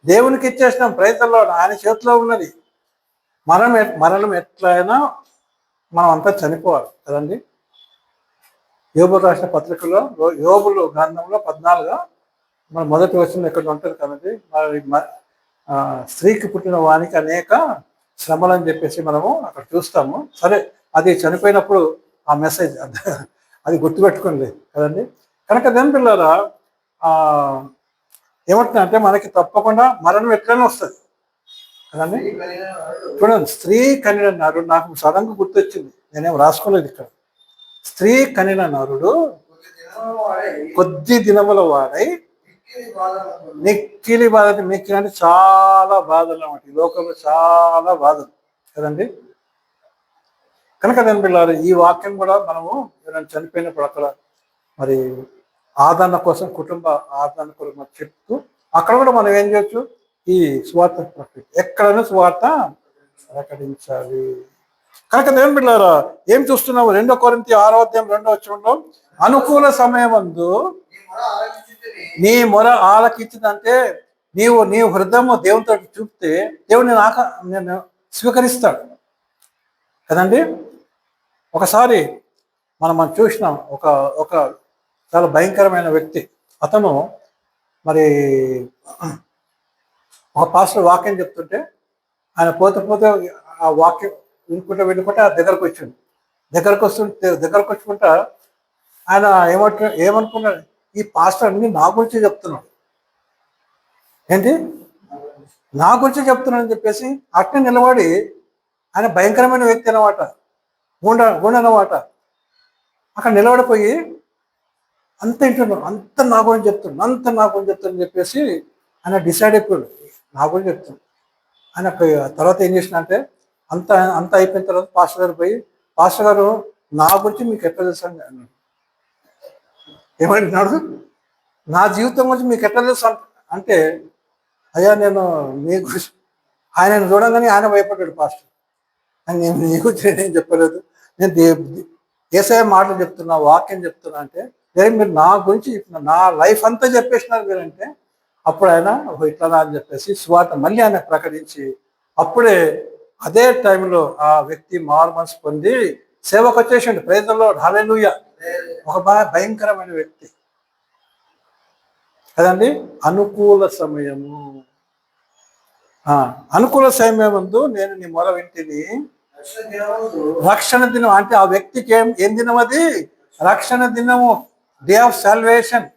దేవునికి ఇచ్చేసినాం. ప్రయత్నంలో ఆయన చేతిలో ఉన్నది. మరణం ఎట్లయినా మనం అంతా చనిపోవాలి కదండి. యోబు రాసిన పత్రికలో, యోబులు గ్రంథంలో 14 మన మొదటి వచనం ఎక్కడ ఉంటుంది కదండి. మరి స్త్రీకి పుట్టిన వానికి అనేక శ్రమలు అని చెప్పేసి మనము అక్కడ చూస్తాము. సరే, అది చనిపోయినప్పుడు ఆ మెసేజ్ అది గుర్తుపెట్టుకోండి కదండి. కనుక దేని పిల్లరా, ఏమంటున్నా అంటే, మనకి తప్పకుండా మరణం ఎట్లనే వస్తుంది కదండి. చూడండి, స్త్రీ కనిన నరుడు, నాకు సడన్గా గుర్తొచ్చింది, నేనేం రాసుకోలేదు ఇక్కడ. స్త్రీ కనిన నరుడు కొద్ది దినముల వాడై మిక్కిలి బాధ. మిక్కిలి అంటే చాలా బాధలు అన్నమాట, ఈ లోకంలో చాలా బాధలు కదండి. కనుక దాని పిల్లలు, ఈ వాక్యం కూడా మనము ఎవరైనా చనిపోయినప్పుడు అక్కడ మరి ఆదరణ కోసం, కుటుంబ ఆదరణ కోసం చెప్తూ అక్కడ కూడా మనం ఏం చేయొచ్చు, ఈ స్వార్థ ప్రకృతి ఎక్కడైనా స్వార్థ ప్రకటించాలి. కనుక దేవుని బిడ్డలారా, ఏం చూస్తున్నాము? 2 కొరింథీ 6:2 అనుకూల సమయమందు నీ మొర ఆలకించిందంటే, నీవు హృదయము దేవునితో చూపితే దేవుడు నేను స్వీకరిస్తాడు కదండి. ఒకసారి మనం చూసినాం, ఒక చాలా భయంకరమైన వ్యక్తి. అతను మరి ఒక పాస్టర్ వాక్యం చెప్తుంటే, ఆయన పోతే ఆ వాక్యం వినుకుంటే ఆ దగ్గరకు వచ్చింది. దగ్గరకు వచ్చుకుంటా ఆయన ఏమనుకున్నాడు, ఈ పాస్టర్ అన్ని నా గురించి చెప్తున్నాడు, ఏంటి నా గురించి చెప్తున్నాడు అని చెప్పేసి అట్నే నిలబడి, ఆయన భయంకరమైన వ్యక్తి అన్నమాట, గుండె అన్నమాట. అక్కడ నిలబడిపోయి అంత వింటున్నాడు, అంత నా గురించి చెప్తున్నాడు అని చెప్పేసి ఆయన డిసైడ్ అయిపోయాడు, నా గురించి చెప్తున్నాడు. ఆయన తర్వాత ఏం చేసిన అంటే, అంత అయిపోయిన తర్వాత పాస్టర్ గారు పోయి, పాస్టర్ గారు నా గురించి మీకు ఎట్లా తెలుసు అని అన్నాడు. ఏమంటున్నాడు, నా జీవితం గురించి మీకు ఎట్లా తెలుసు అంటే, అయ్యా నేను మీ గురించి, ఆయన చూడంగానే ఆయన భయపడ్డాడు పాస్టర్. నేను నీ గురించి నేనేం చెప్పలేదు, నేను యేసయ్య మాటలు చెప్తున్నా, వాక్యం చెప్తున్నా అంటే, మీరు నా గురించి నా లైఫ్ అంతా చెప్పేసినారు మీరంటే, అప్పుడు ఆయన ఇట్లా అని చెప్పేసి సువార్త మళ్ళీ ఆయన ప్రకటించి, అప్పుడే అదే టైంలో ఆ వ్యక్తి మారు మనసు పొంది సేవకు వచ్చేసిండు. ప్రైజ్ ది లార్డ్, హల్లెలూయా. ఒక భయంకరమైన వ్యక్తి కదండి. అనుకూల సమయము, అనుకూల సమయమందు నేను నీ మొర వింటిని. రక్షణ దినం అంటే ఆ వ్యక్తికి ఏం దినం అది? రక్షణ దినము, డే ఆఫ్ సాల్వేషన్.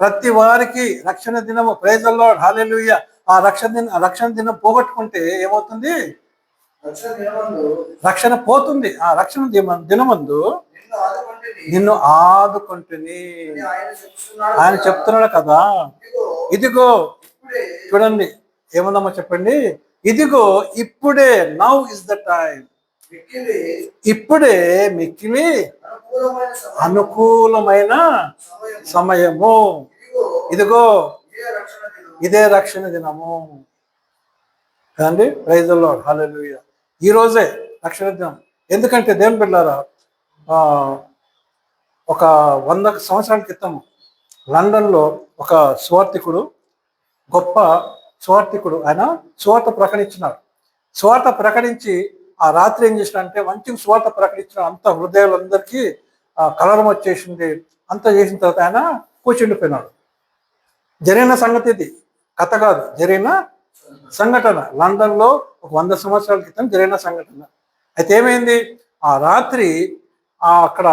ప్రతి వారికి రక్షణ దినము. ప్రైజ్ ది లార్డ్, హల్లెలూయా. ఆ రక్షణ దినం పోగొట్టుకుంటే ఏమవుతుంది? రక్షణ పోతుంది. ఆ రక్షణ దినమందు నిన్ను ఆదుకుంటుని ఆయన చెప్తున్నాడు కదా. ఇదిగో, చూడండి ఏముందమ్మా చెప్పండి. ఇదిగో ఇప్పుడే, నౌ ఇస్ ద టైం, ఇప్పుడే మిక్కిలి అనుకూలమైన సమయము. ఇదిగో ఇదే రక్షణ దినము కదండి. Praise the Lord, hallelujah. ఈ రోజే రక్షణ దినం. ఎందుకంటే దేవుని బిడ్డలారా, ఒక 100 సంవత్సరాల క్రితం లండన్లో ఒక సువార్థికుడు, గొప్ప సువార్థికుడు, ఆయన సువార్త ప్రకటించినాడు. సువార్త ప్రకటించి ఆ రాత్రి ఏం చేసినాడంటే, మంచి సువార్త ప్రకటించిన అంత హృదయాలందరికీ కలరం వచ్చేసింది. అంతా చేసిన తర్వాత ఆయన కూర్చుండిపోయినాడు. జరిగిన సంగతి ఇది, కథ కాదు, జరిగిన సంఘటన. లండన్లో ఒక 100 సంవత్సరాల క్రితం జరిగిన సంఘటన. అయితే ఏమైంది, ఆ రాత్రి అక్కడ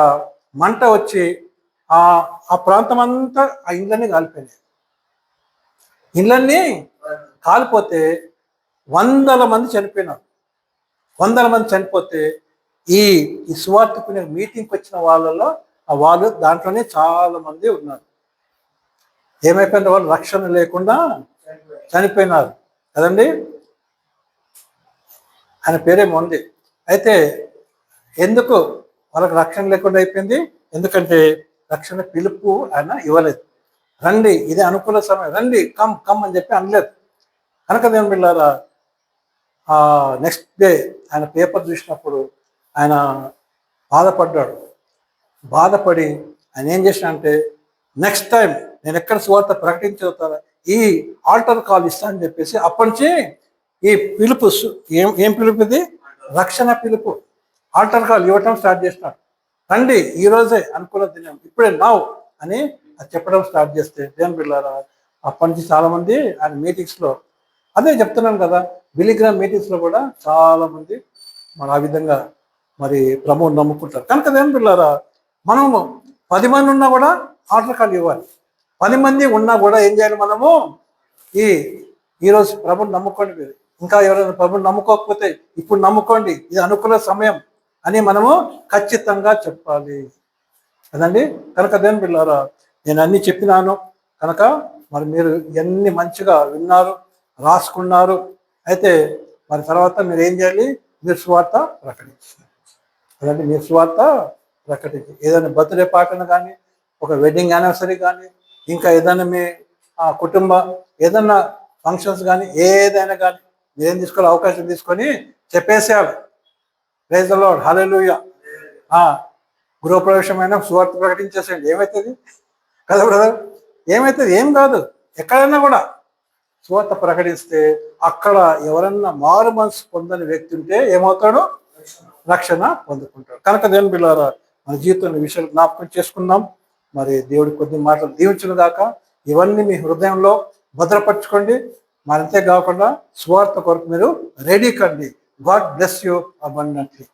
మంట వచ్చి ఆ ప్రాంతం అంతా ఆ ఇళ్ళన్నీ కాలిపోయినాయి. ఇళ్ళన్నీ కాలిపోతే 100 మంది చనిపోయినారు. 100 మంది చనిపోతే ఈ సువార్తకునే మీటింగ్కి వచ్చిన వాళ్ళలో వాళ్ళు దాంట్లోనే చాలా మంది ఉన్నారు. ఏమైపోయింది, వాళ్ళు రక్షణ లేకుండా చనిపోయినారు కదండి. ఆయన పేరేమో ఉంది. అయితే ఎందుకు వాళ్ళకి రక్షణ లేకుండా అయిపోయింది? ఎందుకంటే రక్షణ పిలుపు ఆయన ఇవ్వలేదు. రండి, ఇదే అనుకూల సమయం, రండి, కమ్ కమ్ అని చెప్పి అనలేదు. కనుక దేవుని బిడ్డలారా, నెక్స్ట్ డే ఆయన పేపర్ చూసినప్పుడు ఆయన బాధపడ్డాడు. బాధపడి ఆయన ఏం చేసిన అంటే, నెక్స్ట్ టైం నేను ఎక్కడ సువార్త ప్రకటించవుతాను, ఈ ఆల్టర్ కాల్ ఇస్తాను అని చెప్పేసి అప్పటి నుంచి ఈ పిలుపు ఏం పిలుపు ఇది? రక్షణ పిలుపు. ఆల్టర్ కాల్ ఇవ్వటం స్టార్ట్ చేసినాడు. రండి, ఈరోజే అనుకూల దినం, ఇప్పుడే నావ్ అని అది చెప్పడం స్టార్ట్ చేస్తే దేవుని బిడ్డలారా, అప్పటి నుంచి చాలామంది ఆయన మీటింగ్స్లో, అదే చెప్తున్నాను కదా, బిలిగ్రామ్ మీటింగ్స్లో కూడా చాలామంది మరి ఆ విధంగా మరి ప్రభువుని నమ్ముకుంటారు. కనుక దేవుని బిడ్డలారా, మనము 10 మంది ఉన్నా కూడా ఆల్టర్ కాల్ ఇవ్వాలి. 10 మంది ఉన్నా కూడా ఏం చేయాలి, మనము ఈరోజు ప్రభుని నమ్ముకోండి. మీరు ఇంకా ఎవరైనా ప్రభుని నమ్ముకోకపోతే ఇప్పుడు నమ్ముకోండి, ఇది అనుకూల సమయం అని మనము ఖచ్చితంగా చెప్పాలి కదండి. కనుక దేవుని బిడ్డలారా, నేను అన్ని చెప్పినాను కనుక మరి మీరు ఎన్ని మంచిగా విన్నారు, రాసుకున్నారు. అయితే మరి తర్వాత మీరు ఏం చేయాలి, మీరు సువార్త ప్రకటించాలి కదండి. మీరు సువార్త ప్రకటించి ఏదైనా బర్త్డే పాటను కానీ, ఒక వెడ్డింగ్ యానివర్సరీ కానీ, ఇంకా ఏదైనా మీ కుటుంబ ఏదైనా ఫంక్షన్స్ కానీ, ఏదైనా కానీ మీరేం తీసుకోవాలి, అవకాశం తీసుకొని చెప్పేసేయాలి. ప్రైజ్ ద లార్డ్, హల్లెలూయా. గృహప్రవేశమైన సువార్త ప్రకటించేసేయండి. ఏమవుతుంది కదా బ్రదర్? ఏమవుతుంది? ఏం కాదు. ఎక్కడైనా కూడా సువార్త ప్రకటిస్తే అక్కడ ఎవరన్నా మారు మనసు పొందని వ్యక్తి ఉంటే ఏమవుతాడు? రక్షణ పొందుకుంటాడు. కనుక దేవుని బిడ్డలారా, మన జీవితంలో విషయాలు జ్ఞాపకం చేసుకుందాం. మరి దేవుడి కొద్ది మాటలు దీవించును గాక. ఇవన్నీ మీ హృదయంలో భద్రపరచుకోండి. మరి అంతే కాకుండా సువార్త కొరకు మీరు రెడీ కండి. God bless you abundantly.